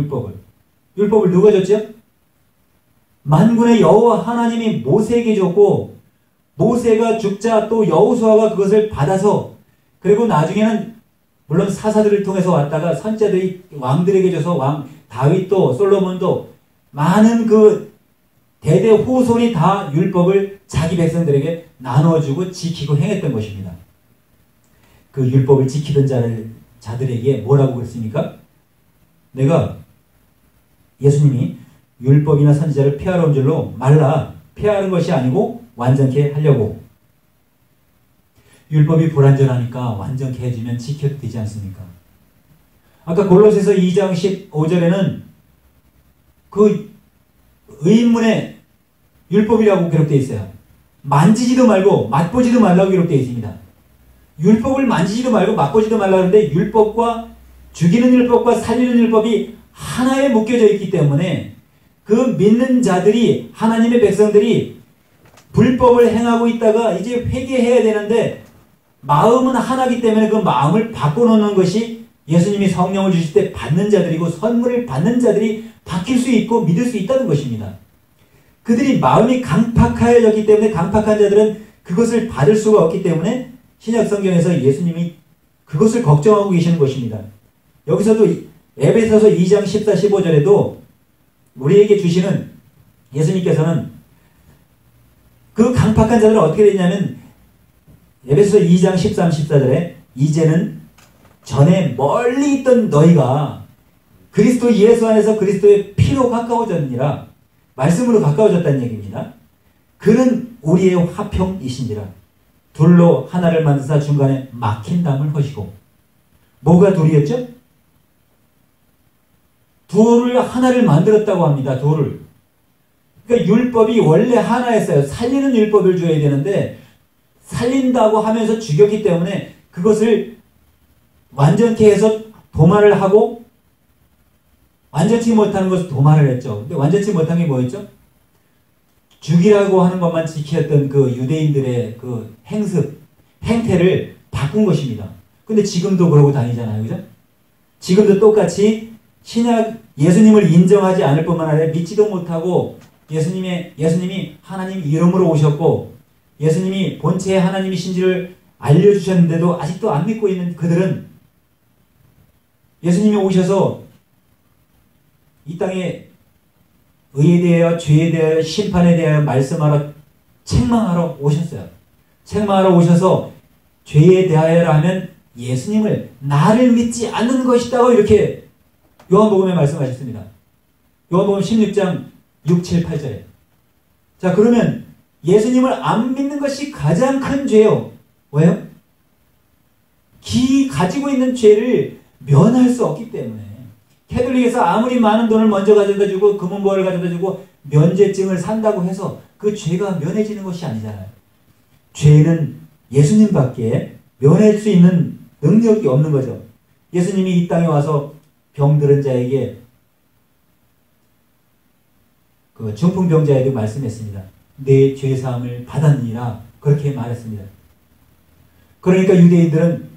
율법을 누가 줬죠? 만군의 여호와 하나님이 모세에게 줬고 모세가 죽자 또 여호수아가 그것을 받아서 그리고 나중에는 물론 사사들을 통해서 왔다가 선지자들이 왕들에게 줘서 왕 다윗도 솔로몬도 많은 대대 후손이 다 율법을 자기 백성들에게 나눠주고 지키고 행했던 것입니다. 그 율법을 지키던 자들에게 뭐라고 그랬습니까? 내가 예수님이 율법이나 선지자를 폐하러 온 줄로 말라. 폐하는 것이 아니고 완전케 하려고. 율법이 불완전하니까 완전케 해주면 지켜도 되지 않습니까? 아까 골로새서 2장 15절에는 그 의인문에 율법이라고 기록되어 있어요. 만지지도 말고 맛보지도 말라고 기록되어 있습니다. 율법을 만지지도 말고 맛보지도 말라고 하는데 율법과 죽이는 율법과 살리는 율법이 하나에 묶여져 있기 때문에 그 믿는 자들이 하나님의 백성들이 불법을 행하고 있다가 이제 회개해야 되는데 마음은 하나이기 때문에 그 마음을 바꿔놓는 것이 예수님이 성령을 주실 때 받는 자들이고 선물을 받는 자들이 바뀔 수 있고 믿을 수 있다는 것입니다. 그들이 마음이 강팍하여졌기 때문에 강팍한 자들은 그것을 받을 수가 없기 때문에 신약 성경에서 예수님이 그것을 걱정하고 계시는 것입니다. 여기서도 에베소서 2장 14, 15절에도 우리에게 주시는 예수님께서는 그 강팍한 자들은 어떻게 됐냐면 에베소서 2장 13, 14절에 이제는 전에 멀리 있던 너희가 그리스도 예수 안에서 그리스도의 피로 가까워졌느니라. 말씀으로 가까워졌다는 얘기입니다. 그는 우리의 화평이신지라. 둘로 하나를 만드사 중간에 막힌 담을 허시고. 뭐가 둘이었죠? 둘을 하나를 만들었다고 합니다. 둘을. 그러니까 율법이 원래 하나였어요. 살리는 율법을 줘야 되는데 살린다고 하면서 죽였기 때문에 그것을 완전케 해서 도말을 하고 완전치 못하는 것을 도말을 했죠. 근데 완전치 못한 게 뭐였죠? 죽이라고 하는 것만 지켰던 그 유대인들의 그 행태를 바꾼 것입니다. 근데 지금도 그러고 다니잖아요. 그죠? 지금도 똑같이 예수님을 인정하지 않을 뿐만 아니라 믿지도 못하고 예수님이 하나님 이름으로 오셨고 예수님이 본체의 하나님이신지를 알려주셨는데도 아직도 안 믿고 있는 그들은 예수님이 오셔서 이 땅에 의에 대하여 죄에 대하여 심판에 대하여 말씀하러 책망하러 오셨어요. 책망하러 오셔서 죄에 대하여라 하면 예수님을 나를 믿지 않는 것이다고 이렇게 요한복음에 말씀하셨습니다. 요한복음 16장 6, 7, 8절에. 자, 그러면 예수님을 안 믿는 것이 가장 큰 죄요. 왜요? 가지고 있는 죄를 면할 수 없기 때문에. 캐톨릭에서 아무리 많은 돈을 먼저 가져다 주고 금은보화를 가져다 주고 면죄증을 산다고 해서 그 죄가 면해지는 것이 아니잖아요. 죄는 예수님밖에 면할 수 있는 능력이 없는 거죠. 예수님이 이 땅에 와서 병들은 자에게 그 중풍병자에게 말씀했습니다. 내 죄사함을 받았느니라 그렇게 말했습니다. 그러니까 유대인들은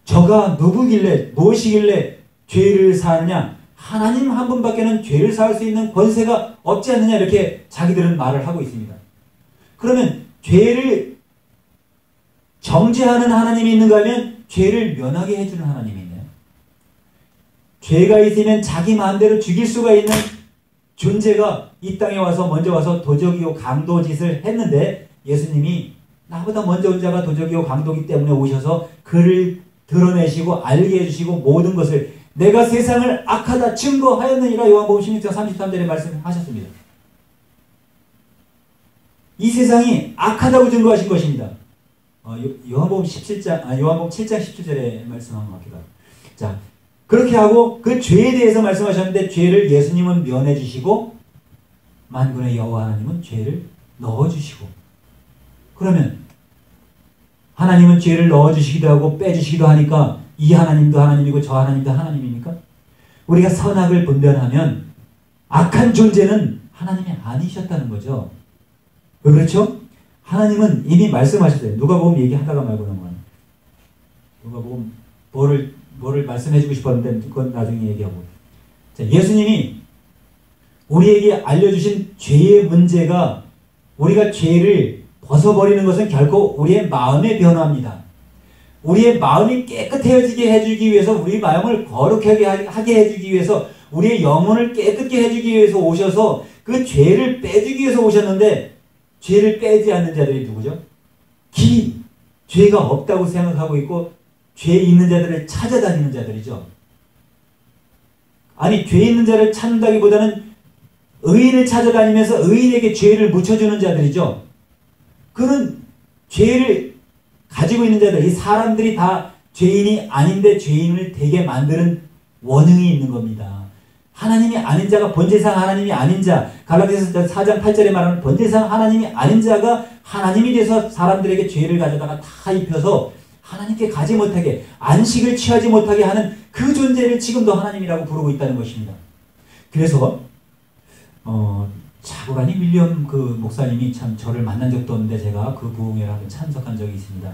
저가 누구길래 무엇이길래 죄를 사하느냐? 하나님 한 분밖에는 죄를 사할 수 있는 권세가 없지 않느냐? 이렇게 자기들은 말을 하고 있습니다. 그러면 죄를 정죄하는 하나님이 있는가 하면 죄를 면하게 해주는 하나님이 있네요. 죄가 있으면 자기 마음대로 죽일 수가 있는 존재가 이 땅에 와서 먼저 와서 도적이요 강도짓을 했는데 예수님이 나보다 먼저 온 자가 도적이요 강도기 때문에 오셔서 그를 드러내시고 알게 해주시고 모든 것을 내가 세상을 악하다 증거하였느니라 요한복음 16장 33절에 말씀하셨습니다. 이 세상이 악하다고 증거하신 것입니다. 요한복음 17장, 요한복음 7장 17절에 말씀한 것 같기도 하고. 자, 그렇게 하고 그 죄에 대해서 말씀하셨는데 죄를 예수님은 면해 주시고 만군의 여호와 하나님은 죄를 넣어 주시고. 그러면 하나님은 죄를 넣어 주시기도 하고 빼 주시기도 하니까 이 하나님도 하나님이고 저 하나님도 하나님입니까? 우리가 선악을 분별하면 악한 존재는 하나님이 아니셨다는 거죠. 왜 그렇죠? 하나님은 이미 말씀하셨어요. 누가복음 얘기하다가 말고 넘어가는. 누가복음 뭐를 말씀해주고 싶었는데 그건 나중에 얘기하고. 자, 예수님이 우리에게 알려주신 죄의 문제가 우리가 죄를 벗어버리는 것은 결코 우리의 마음의 변화입니다. 우리의 마음이 깨끗해지게 해주기 위해서, 우리 마음을 거룩하게 하게 해주기 위해서, 우리의 영혼을 깨끗게 해주기 위해서 오셔서 그 죄를 빼주기 위해서 오셨는데, 죄를 빼지 않는 자들이 누구죠? 죄가 없다고 생각하고 있고 죄 있는 자들을 찾아다니는 자들이죠. 아니, 죄 있는 자를 찾는다기보다는 의인을 찾아다니면서 의인에게 죄를 묻혀주는 자들이죠. 그는 죄를 가지고 있는 자들, 이 사람들이 다 죄인이 아닌데 죄인을 되게 만드는 원흉이 있는 겁니다. 하나님이 아닌 자가, 본질상 하나님이 아닌 자, 갈라디아서 4장 8절에 말하는 본질상 하나님이 아닌 자가 하나님이 돼서 사람들에게 죄를 가져다가 다 입혀서 하나님께 가지 못하게, 안식을 취하지 못하게 하는 그 존재를 지금도 하나님이라고 부르고 있다는 것입니다. 그래서 자고라니 윌리엄 그 목사님이 참 저를 만난 적도 없는데 제가 그 부흥회를 한번 참석한 적이 있습니다.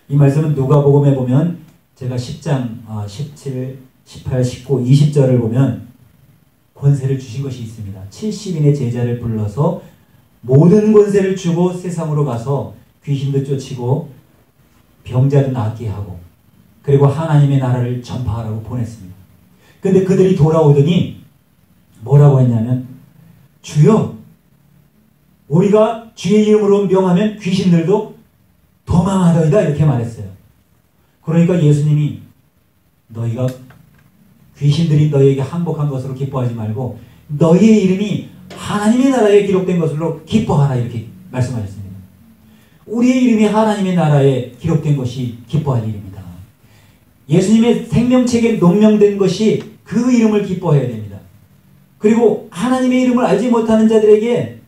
이 말씀은 누가복음에 보면 제가 10장 17, 18, 19, 20절을 보면 권세를 주신 것이 있습니다. 70인의 제자를 불러서 모든 권세를 주고 세상으로 가서 귀신도 쫓이고 병자도 낫게 하고 그리고 하나님의 나라를 전파하라고 보냈습니다. 근데 그들이 돌아오더니 뭐라고 했냐면, 주여, 우리가 주의 이름으로 명하면 귀신들도 도망하더이다, 이렇게 말했어요. 그러니까 예수님이 너희가 귀신들이 너희에게 항복한 것으로 기뻐하지 말고 너희의 이름이 하나님의 나라에 기록된 것으로 기뻐하라, 이렇게 말씀하셨습니다. 우리의 이름이 하나님의 나라에 기록된 것이 기뻐할 일입니다. 예수님의 생명책에 농명된 것이 그 이름을 기뻐해야 됩니다. 그리고 하나님의 이름을 알지 못하는 자들에게,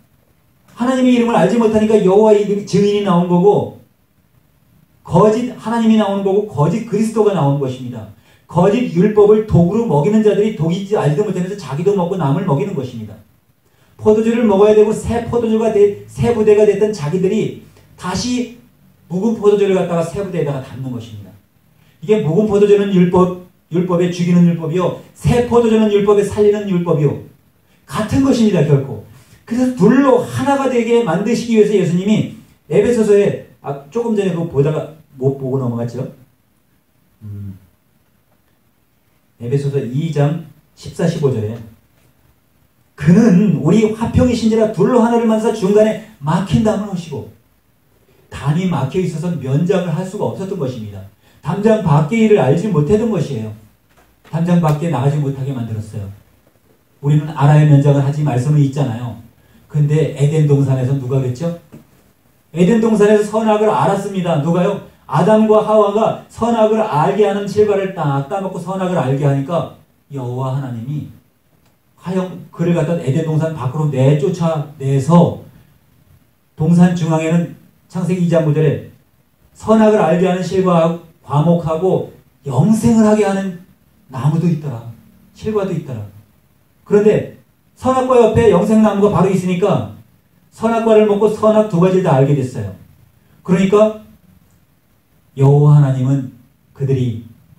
하나님의 이름을 알지 못하니까 여호와의 증인이 나온 거고, 거짓 하나님이 나온 거고, 거짓 그리스도가 나온 것입니다. 거짓 율법을 독으로 먹이는 자들이 독이지 알지도 못하면서 자기도 먹고 남을 먹이는 것입니다. 포도주를 먹어야 되고 새 포도주가 새 부대가 됐던 자기들이 다시 묵은 포도주를 갖다가 새 부대에다가 담는 것입니다. 이게 묵은 포도주는 율법에 죽이는 율법이요, 새 포도주는 율법에 살리는 율법이요, 같은 것입니다, 결코. 그래서 둘로 하나가 되게 만드시기 위해서 예수님이 에베소서에 조금 전에 그거 보다가 못 보고 넘어갔죠. 에베소서 2장 14, 15절에 그는 우리 화평이신지라 둘로 하나를 만드사 중간에 막힌 담을 하시고, 담이 막혀 있어서 면장을 할 수가 없었던 것입니다. 담장 밖의 일을 알지 못했던 것이에요. 담장 밖에 나가지 못하게 만들었어요. 우리는 알아야 면장을 하지 말씀은 있잖아요. 근데 에덴 동산에서 누가 그랬죠? 에덴 동산에서 선악을 알았습니다. 누가요? 아담과 하와가 선악을 알게 하는 실과를 딱 따먹고 선악을 알게 하니까 여호와 하나님이 하영 그를 갖다 에덴 동산 밖으로 내쫓아내서 동산 중앙에는 창세기 2장 9절에 선악을 알게 하는 실과 과목하고 영생을 하게 하는 나무도 있더라. 실과도 있더라. 그런데 선악과 옆에 영생나무가 바로 있으니까 선악과를 먹고 선악 두 가지를 다 알게 됐어요. 그러니까 여호와 하나님은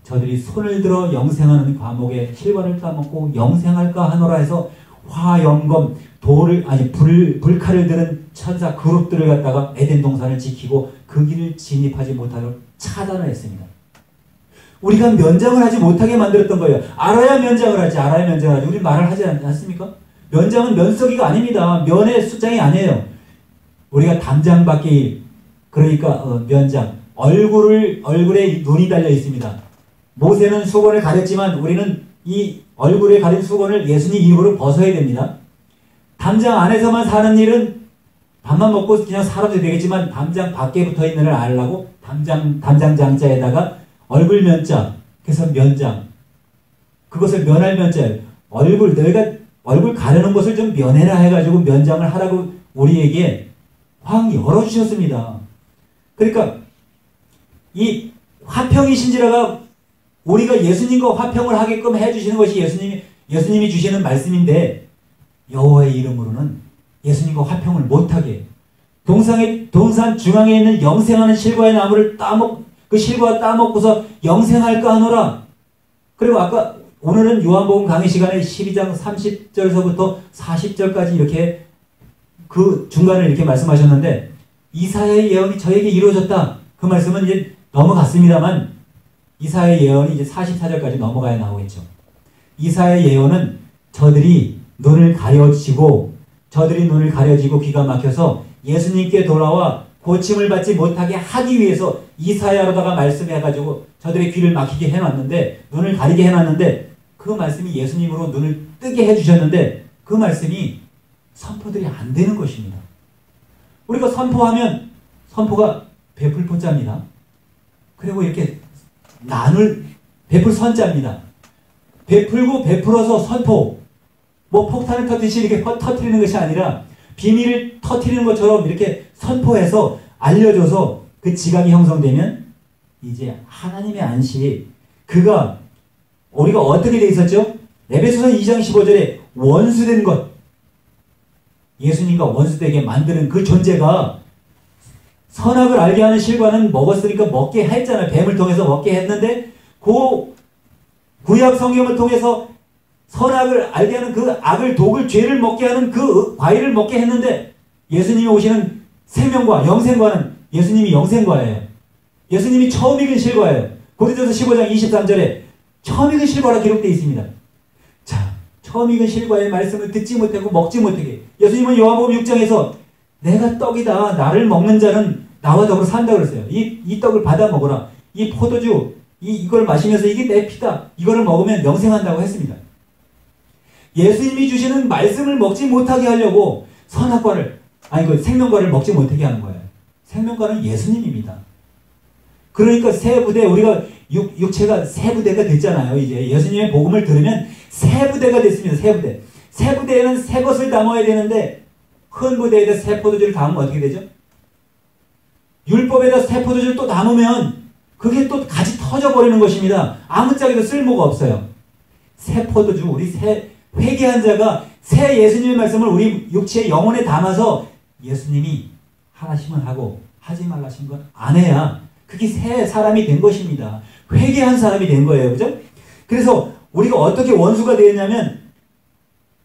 저들이 손을 들어 영생하는 과목에 실과를 따먹고 영생할까 하노라 해서 화염검 불칼을 드는 천사 그룹들을 갖다가 에덴 동산을 지키고 그 길을 진입하지 못하도록 차단을 했습니다. 우리가 면장을 하지 못하게 만들었던 거예요. 알아야 면장을 하지, 알아야 면장을 하지. 우리 말을 하지 않습니까? 면장은 면서기가 아닙니다. 면의 숫장이 아니에요. 우리가 담장 밖의 일, 그러니까 면장, 얼굴에 눈이 달려 있습니다. 모세는 수건을 가렸지만 우리는 이 얼굴에 가린 수건을 예수님 이름으로 벗어야 됩니다. 담장 안에서만 사는 일은 밥만 먹고 그냥 살아도 되겠지만 담장 밖에 붙어 있는 걸 알라고 담장 장자에다가 얼굴 면자, 그래서 면장, 그것을 면할 면자예요. 너희가 얼굴 가려는 것을 좀 면해라 해가지고 면장을 하라고 우리에게 확 열어주셨습니다. 그러니까 이 화평이신지라가 우리가 예수님과 화평을 하게끔 해주시는 것이 예수님이 주시는 말씀인데, 여호와의 이름으로는 예수님과 화평을 못하게 동산 중앙에 있는 영생하는 실과의 나무를 그 실과 따먹고서 영생할까 하노라. 그리고 아까 오늘은 요한복음 강의 시간에 12장 30절서부터 40절까지 이렇게 그 중간을 이렇게 말씀하셨는데, 이사야의 예언이 저에게 이루어졌다. 그 말씀은 이제 넘어갔습니다만 이사야의 예언이 이제 44절까지 넘어가야 나오겠죠. 이사야의 예언은 저들이 눈을 가려지고 귀가 막혀서 예수님께 돌아와 고침을 받지 못하게 하기 위해서 이사야로다가 말씀해가지고 저들의 귀를 막히게 해놨는데, 눈을 가리게 해놨는데, 그 말씀이 예수님으로 눈을 뜨게 해주셨는데 그 말씀이 선포들이 안 되는 것입니다. 우리가 선포하면 선포가 베풀포자입니다. 그리고 이렇게 베풀 선자입니다. 베풀고 베풀어서 선포, 폭탄을 터뜨리듯이 이렇게 터뜨리는 것이 아니라 비밀을 터뜨리는 것처럼 이렇게 선포해서 알려줘서 그 지각이 형성되면 이제 하나님의 안식, 우리가 어떻게 돼 있었죠? 에베소서 2장 15절에 원수된 것, 예수님과 원수되게 만드는 그 존재가 선악을 알게 하는 실과는 먹었으니까 먹게 했잖아요. 뱀을 통해서 먹게 했는데 그 구약 성경을 통해서 선악을 알게 하는 그 악을, 독을, 죄를 먹게 하는 그 과일을 먹게 했는데, 예수님이 오시는 생명과 영생과는 예수님이 영생과예요. 예수님이 처음 익은 실과예요. 고린도서 15장 23절에 처음 익은 실과라 기록되어 있습니다. 자, 처음 익은 실과의 말씀을 듣지 못하고 먹지 못하게, 예수님은 요한복음 6장에서 내가 떡이다, 나를 먹는 자는 나와 더불어 산다 그랬어요. 이 떡을 받아 먹어라. 이 포도주, 이걸 마시면서 이게 내 피다, 이거를 먹으면 영생한다고 했습니다. 예수님이 주시는 말씀을 먹지 못하게 하려고 생명과를 먹지 못하게 하는 거예요. 생명과는 예수님입니다. 그러니까 새 부대, 우리가 육체가 새 부대가 됐잖아요. 이제 예수님의 복음을 들으면 새 부대가 됐습니다. 새 부대. 새 부대에는 새 것을 담아야 되는데, 큰 부대에다 새 포도주를 담으면 어떻게 되죠? 율법에다 새 포도주를 또 담으면 그게 또 같이 터져버리는 것입니다. 아무짝에도 쓸모가 없어요. 새 포도주, 우리 회개한 자가 새 예수님의 말씀을 우리 육체의 영혼에 담아서 예수님이 하라시면 하고 하지 말라신 건 안 해야 그게 새 사람이 된 것입니다. 회개한 사람이 된 거예요. 그죠? 그래서 우리가 어떻게 원수가 되었냐면,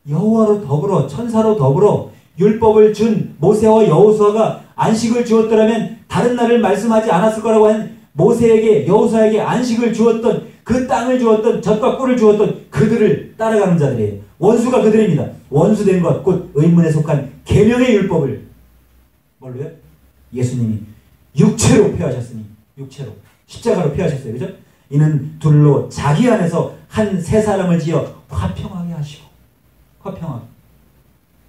여호와로 더불어, 천사로 더불어 율법을 준 모세와 여호수아가 안식을 주었더라면 다른 날을 말씀하지 않았을 거라고 한 모세에게, 여호수아에게 안식을 주었던, 그 땅을 주었던, 젖과 꿀을 주었던 그들을 따라가는 자들이에요. 원수가 그들입니다. 원수된 것, 곧 의문에 속한 계명의 율법을 뭘로요? 예수님이 육체로 폐하셨으니, 육체로 십자가로 폐하셨어요. 그죠? 이는 둘로 자기 안에서 한 새 사람을 지어 화평하게 하시고, 화평하게.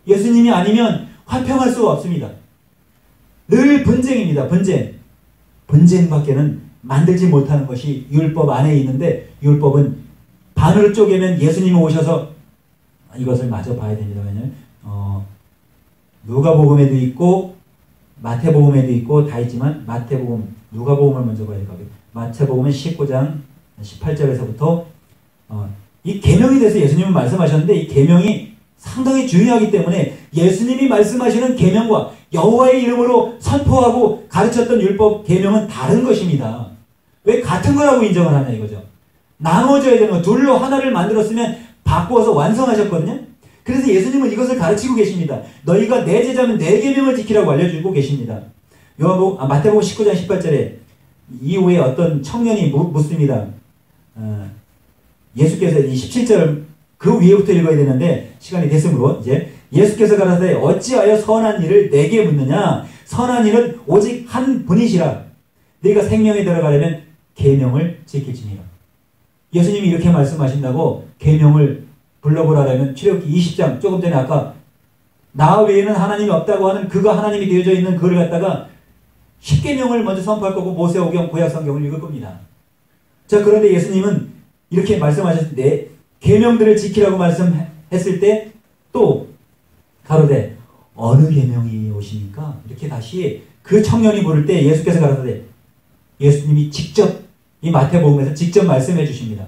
예수님이 아니면 화평할 수가 없습니다. 늘 분쟁입니다. 분쟁밖에는 만들지 못하는 것이 율법 안에 있는데, 율법은 반으로 쪼개면 예수님이 오셔서, 이것을 마저 봐야 됩니다. 왜냐면 누가복음에도 있고 마태복음에도 있고 다 있지만, 누가복음을 먼저 봐야 될 것 같아요. 마태복음은 19장 18절에서부터 이 계명에 대해서 예수님은 말씀하셨는데, 이 계명이 상당히 중요하기 때문에 예수님이 말씀하시는 계명과 여호와의 이름으로 선포하고 가르쳤던 율법 계명은 다른 것입니다. 왜 같은 거라고 인정을 하냐 이거죠. 나눠져야 되는 거. 둘로 하나를 만들었으면 바꾸어서 완성하셨거든요. 그래서 예수님은 이것을 가르치고 계십니다. 너희가 내 제자면 내 계명을 지키라고 알려주고 계십니다. 마태복음 19장 18절에 이후에 어떤 청년이 묻습니다. 예수께서 이 17절 그 위에부터 읽어야 되는데 시간이 됐으므로 이제 예수께서 가라사대 어찌하여 선한 일을 내게 묻느냐. 선한 일은 오직 한 분이시라. 네가 생명에 들어가려면 계명을 지킬지니라. 예수님이 이렇게 말씀하신다고 계명을 불러보라면 출애굽기 20장 조금 전에 아까 나 외에는 하나님이 없다고 하는 그가 하나님이 되어져 있는 그를 갖다가 10계명을 먼저 선포할 거고 모세오경 구약 성경을 읽을 겁니다. 자, 그런데 예수님은 이렇게 말씀하셨을 때 계명들을 지키라고 말씀했을 때 또 가로되 어느 계명이 오십니까? 이렇게 다시 그 청년이 물을 때 예수께서 가로되 예수님이 직접 이 마태복음에서 직접 말씀해 주십니다.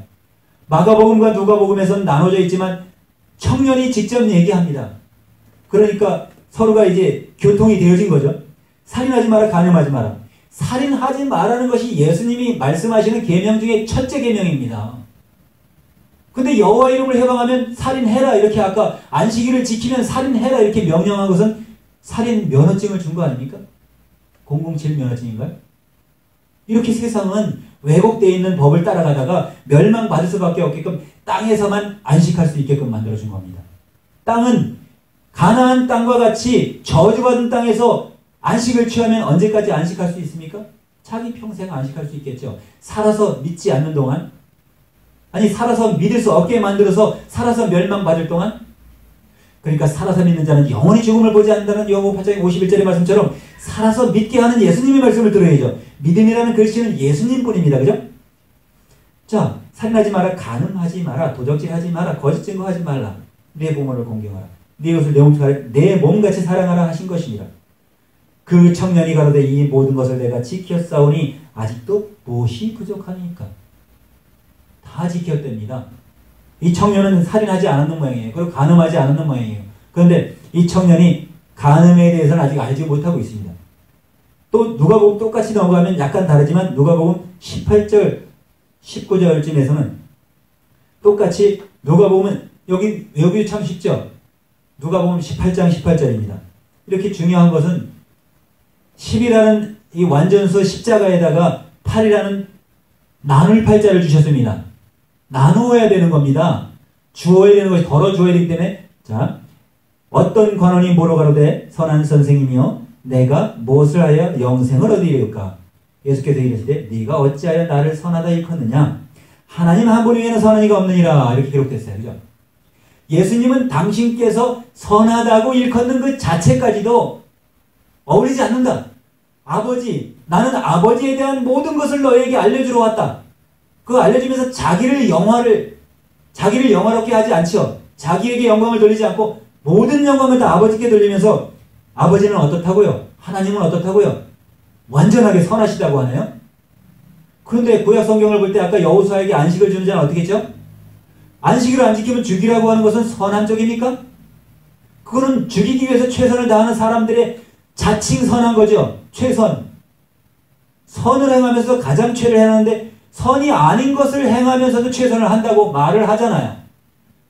마가복음과 누가복음에서는 나눠져 있지만 청년이 직접 얘기합니다. 그러니까 서로가 이제 교통이 되어진 거죠. 살인하지 마라, 간음하지 마라. 살인하지 말라는 것이 예수님이 말씀하시는 계명 중에 첫째 계명입니다. 근데 여호와 이름을 해방하면 살인해라 이렇게 아까 안식일을 지키면 살인해라 이렇게 명령한 것은 살인 면허증을 준 거 아닙니까? 007 면허증인가요? 이렇게 세상은 왜곡되어 있는 법을 따라가다가 멸망받을 수밖에 없게끔 땅에서만 안식할 수 있게끔 만들어준 겁니다. 땅은 가나안 땅과 같이 저주받은 땅에서 안식을 취하면 언제까지 안식할 수 있습니까? 자기 평생 안식할 수 있겠죠. 살아서 믿지 않는 동안, 아니 살아서 믿을 수 없게 만들어서 살아서 멸망받을 동안, 그러니까 살아서 믿는 자는 영원히 죽음을 보지 않는다는 요한복음 8장 51절의 말씀처럼 살아서 믿게 하는 예수님의 말씀을 들어야죠. 믿음이라는 글씨는 예수님뿐입니다. 그죠? 자, 살인하지 마라, 간음하지 마라, 도적질하지 마라, 거짓 증거하지 말라, 내 부모를 공경하라, 내 이웃을 내 몸같이 사랑하라 하신 것이니라. 그 청년이 가로되 이 모든 것을 내가 지켰사오니 아직도 무엇이 부족하니까. 다 지켰답니다. 이 청년은 살인하지 않았는 모양이에요. 그리고 간음하지 않았는 모양이에요. 그런데 이 청년이 간음에 대해서는 아직 알지 못하고 있습니다. 또 누가복음 똑같이 넘어가면 약간 다르지만 누가복음 18절 19절쯤에서는 똑같이 누가복음은 여기 참 쉽죠. 누가복음 18장 18절입니다. 이렇게 중요한 것은 10이라는 이 완전수 십자가에다가 8이라는 나눌 팔자를 주셨습니다. 나누어야 되는 겁니다. 주어야 되는 것이 덜어 주어야 되기 때문에, 자, 어떤 관원이 뭐로 가로되 선한 선생이며 내가 무엇을 하여 영생을 얻으리까? 예수께서 이르시되 네가 어찌하여 나를 선하다 일컫느냐? 하나님 한 분 외에는 선한 이가 없느니라. 이렇게 기록됐어요. 그죠? 예수님은 당신께서 선하다고 일컫는 그 자체까지도 어울리지 않는다. 아버지, 나는 아버지에 대한 모든 것을 너에게 알려주러 왔다. 그 알려주면서 자기를 영화롭게 하지 않죠. 자기에게 영광을 돌리지 않고 모든 영광을 다 아버지께 돌리면서 아버지는 어떻다고요? 하나님은 어떻다고요? 완전하게 선하시다고 하네요. 그런데 구약 성경을 볼 때 아까 여호수아에게 안식을 주는 자는 어떻게 했죠? 안식일을 안 지키면 죽이라고 하는 것은 선한 쪽입니까? 그거는 죽이기 위해서 최선을 다하는 사람들의 자칭 선한 거죠. 최선. 선을 행하면서 가장 죄를 행하는데 선이 아닌 것을 행하면서도 최선을 한다고 말을 하잖아요.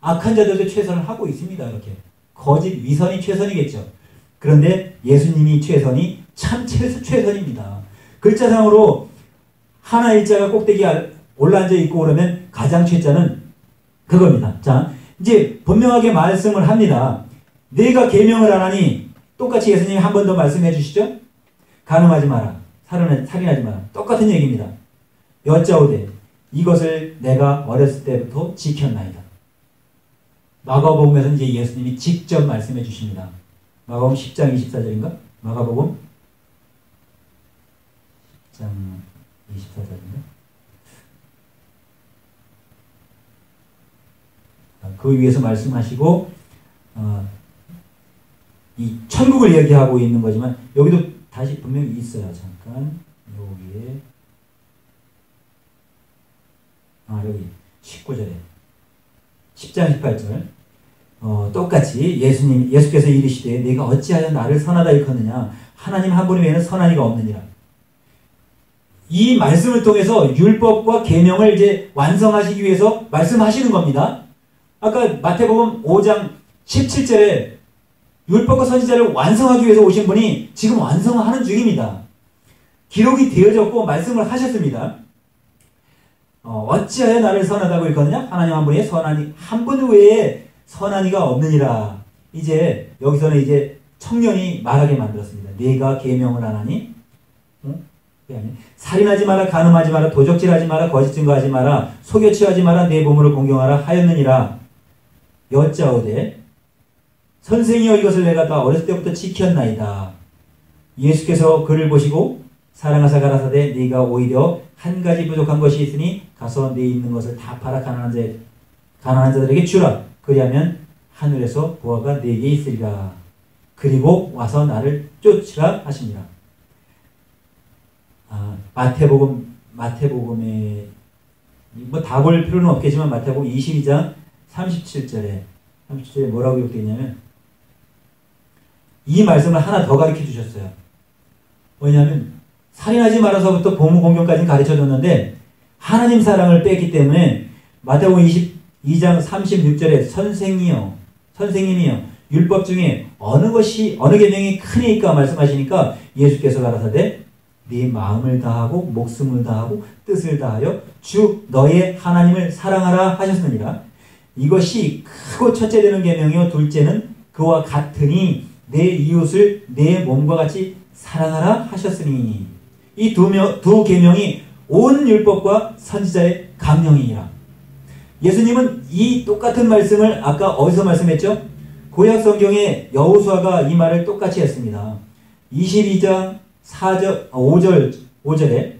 악한 자들도 최선을 하고 있습니다. 이렇게. 거짓 위선이 최선이겠죠. 그런데 예수님이 최선이 참 최선입니다. 글자상으로 하나 일자가 꼭대기에 올라앉아 있고 그러면 가장 최자는 그겁니다. 자, 이제 분명하게 말씀을 합니다. 내가 계명을 안 하니 똑같이 예수님이 한 번 더 말씀해 주시죠. 간음하지 마라. 살인하지 마라. 똑같은 얘기입니다. 여짜오되 이것을 내가 어렸을 때부터 지켰나이다. 마가복음에서는 이제 예수님이 직접 말씀해 주십니다. 마가복음 10장 24절인가? 마가복음 10장 24절인가? 그 위에서 말씀하시고 이 천국을 얘기하고 있는 거지만 여기도 다시 분명히 있어요. 잠깐 여기에 여기 19절에 10장 18절 똑같이 예수께서 이르시되 네가 어찌하여 나를 선하다 일컫느냐 하나님 한 분 외에는 선한 이가 없느니라. 이 말씀을 통해서 율법과 계명을 이제 완성하시기 위해서 말씀하시는 겁니다. 아까 마태복음 5장 17절에 율법과 선지자를 완성하기 위해서 오신 분이 지금 완성하는 중입니다. 기록이 되어졌고 말씀을 하셨습니다. 어찌하여 나를 선하다고 일컫느냐? 하나님 한 분의 선하니 한 분 외에 선하니가 없느니라. 이제 여기서는 이제 청년이 말하게 만들었습니다. 네가 계명을 안 하니? 살인하지 마라, 간음하지 마라, 도적질하지 마라, 거짓 증거하지 마라, 속여 취하지 마라, 내 몸으로 공경하라 하였느니라. 여짜오되 선생이여 이것을 내가 다 어렸을 때부터 지켰나이다. 예수께서 그를 보시고 사랑하사 가라사대 네가 오히려 한 가지 부족한 것이 있으니 가서 네 있는 것을 다 팔아 가난한 자들에게 주라. 그리하면 하늘에서 보화가 네게 있으리라. 그리고 와서 나를 쫓으라 하시니라. 마태복음에 뭐 다 볼 필요는 없겠지만 마태복음 22장 37절에 뭐라고 기록되어 있냐면 이 말씀을 하나 더 가르쳐 주셨어요. 왜냐하면 살인하지 말아서부터 보무공경까지 가르쳐 줬는데 하나님 사랑을 뺐기 때문에 마태복음 22장 36절에 선생님이여 율법 중에 어느 계명이 크니까 말씀하시니까 예수께서 가라사대 네 마음을 다하고 목숨을 다하고 뜻을 다하여 주 너의 하나님을 사랑하라 하셨느니라. 이것이 크고 첫째 되는 계명이요 둘째는 그와 같으니 내 이웃을 내 몸과 같이 사랑하라 하셨으니 이 두 계명이 온 율법과 선지자의 강령이니라. 예수님은 이 똑같은 말씀을 아까 어디서 말씀했죠? 구약 성경에 여호수아가 이 말을 똑같이 했습니다. 22장 5절에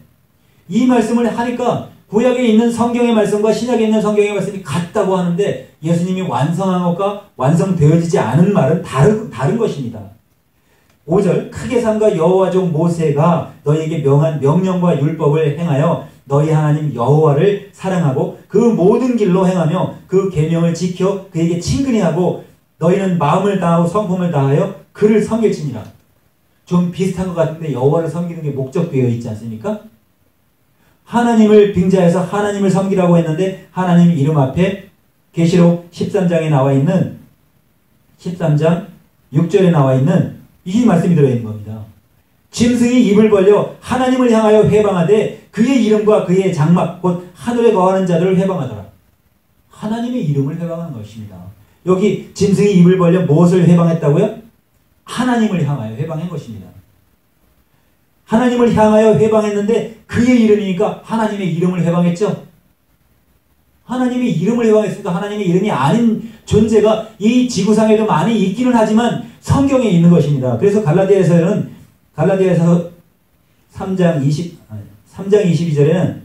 이 말씀을 하니까 구약에 있는 성경의 말씀과 신약에 있는 성경의 말씀이 같다고 하는데 예수님이 완성한 것과 완성되어지지 않은 말은 다른 것입니다. 5절 크게 삼가 여호와 종 모세가 너희에게 명한 명령과 율법을 행하여 너희 하나님 여호와를 사랑하고 그 모든 길로 행하며 그 계명을 지켜 그에게 친근히 하고 너희는 마음을 다하고 성품을 다하여 그를 섬길지니라. 좀 비슷한 것 같은데 여호와를 섬기는 게 목적되어 있지 않습니까? 하나님을 빙자해서 하나님을 섬기라고 했는데 하나님 이름 앞에 계시록 13장에 나와 있는 13장 6절에 나와 있는 이 말씀이 들어있는 겁니다. 짐승이 입을 벌려 하나님을 향하여 회방하되 그의 이름과 그의 장막 곧 하늘에 거하는 자들을 회방하더라. 하나님의 이름을 회방하는 것입니다. 여기 짐승이 입을 벌려 무엇을 회방했다고요? 하나님을 향하여 회방한 것입니다. 하나님을 향하여 회방했는데 그의 이름이니까 하나님의 이름을 회방했죠. 하나님의 이름을 회방했으니까 하나님의 이름이 아닌 존재가 이 지구상에도 많이 있기는 하지만 성경에 있는 것입니다. 그래서 갈라디아서 3장 22절에는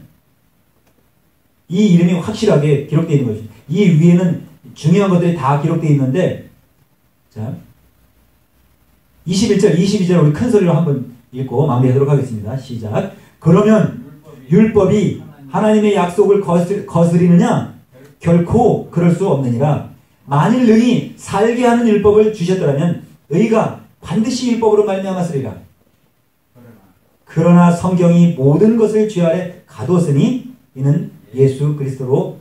이 이름이 확실하게 기록되어 있는 것입니다. 이 위에는 중요한 것들이 다 기록되어 있는데 자 21절, 22절 우리 큰 소리로 한번 읽고 마무리하도록 하겠습니다. 시작. 그러면 율법이 하나님의 약속을 거스리느냐? 결코 그럴 수 없느니라. 만일 능히 살게 하는 율법을 주셨더라면 의가 반드시 율법으로 말미암았으리라. 그러나 성경이 모든 것을 주 아래 가두었으니 이는 예수 그리스도로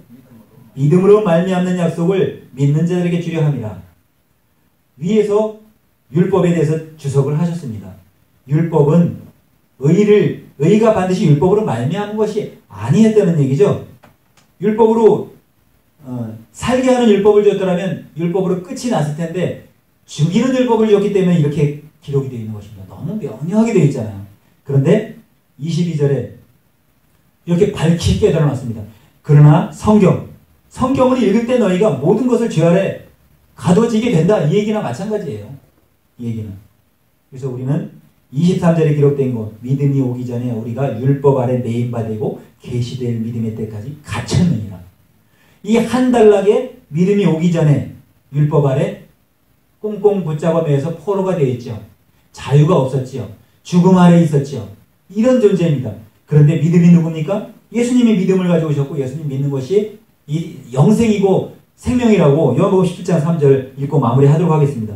믿음으로 말미암는 약속을 믿는 자들에게 주려 함이라. 위에서 율법에 대해서 주석을 하셨습니다. 율법은 의가 반드시 율법으로 말미암은 것이 아니었다는 얘기죠. 율법으로 살게 하는 율법을 줬더라면 율법으로 끝이 났을 텐데 죽이는 율법을 줬기 때문에 이렇게 기록이 되어 있는 것입니다. 너무 명료하게 되어 있잖아요. 그런데 22절에 이렇게 밝히 깨달아놨습니다. 그러나 성경을 읽을 때 너희가 모든 것을 주 아래 가둬지게 된다. 이 얘기나 마찬가지예요. 이 얘기는. 그래서 우리는 23절에 기록된 것, 믿음이 오기 전에 우리가 율법 아래 매인바 되고 계시될 믿음의 때까지 갇혔느니라. 이 한 단락에 믿음이 오기 전에 율법 아래 꽁꽁 붙잡아 매여서 포로가 되어 있죠. 자유가 없었지요. 죽음 아래 있었지요. 이런 존재입니다. 그런데 믿음이 누굽니까? 예수님이 믿음을 가져오셨고 예수님 믿는 것이 이 영생이고 생명이라고 요한복음 17장 3절 읽고 마무리하도록 하겠습니다.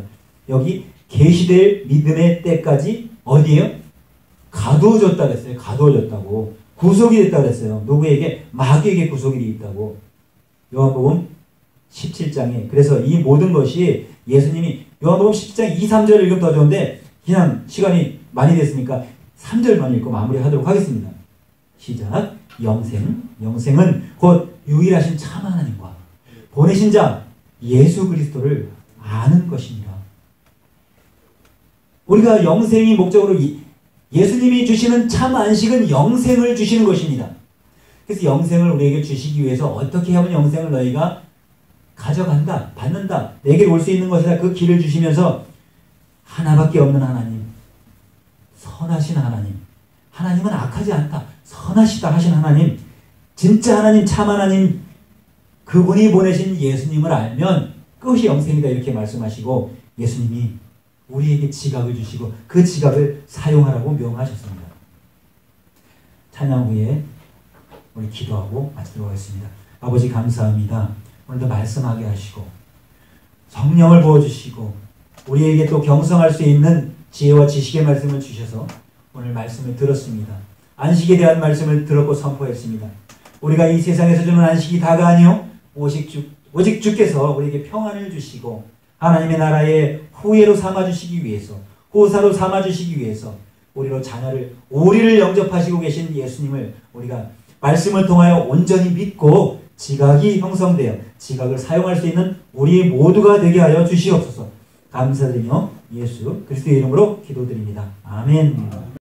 여기 계시될 믿음의 때까지 어디에요? 가두어졌다 그랬어요. 가두어졌다고. 구속이 됐다 그랬어요. 누구에게? 마귀에게 구속이 있다고. 요한복음 17장에. 그래서 이 모든 것이 예수님이 요한복음 17장 2, 3절을 읽으면 더 좋은데 그냥 시간이 많이 됐으니까 3절만 읽고 마무리하도록 하겠습니다. 시작. 영생은 곧 유일하신 참 하나님과 보내신 자 예수 그리스도를 아는 것입니다. 우리가 영생이 목적으로 예수님이 주시는 참 안식은 영생을 주시는 것입니다. 그래서 영생을 우리에게 주시기 위해서 어떻게 하면 영생을 너희가 가져간다, 받는다, 내게 올 수 있는 것이다. 그 길을 주시면서 하나밖에 없는 하나님, 선하신 하나님, 하나님은 악하지 않다, 선하시다 하신 하나님, 진짜 하나님, 참 하나님, 그분이 보내신 예수님을 알면 그것이 영생이다 이렇게 말씀하시고 예수님이 우리에게 지각을 주시고 그 지각을 사용하라고 명하셨습니다. 찬양 후에 우리 기도하고 마치도록 하겠습니다. 아버지 감사합니다. 오늘도 말씀하게 하시고 성령을 부어주시고 우리에게 또 경성할 수 있는 지혜와 지식의 말씀을 주셔서 오늘 말씀을 들었습니다. 안식에 대한 말씀을 들었고 선포했습니다. 우리가 이 세상에서 주는 안식이 다가 아니요 오직 주께서 우리에게 평안을 주시고 하나님의 나라의 후예로 삼아주시기 위해서, 호사로 삼아주시기 위해서 우리를 영접하시고 계신 예수님을 우리가 말씀을 통하여 온전히 믿고 지각이 형성되어 지각을 사용할 수 있는 우리 모두가 되게 하여 주시옵소서. 감사드리며 예수 그리스도의 이름으로 기도드립니다. 아멘.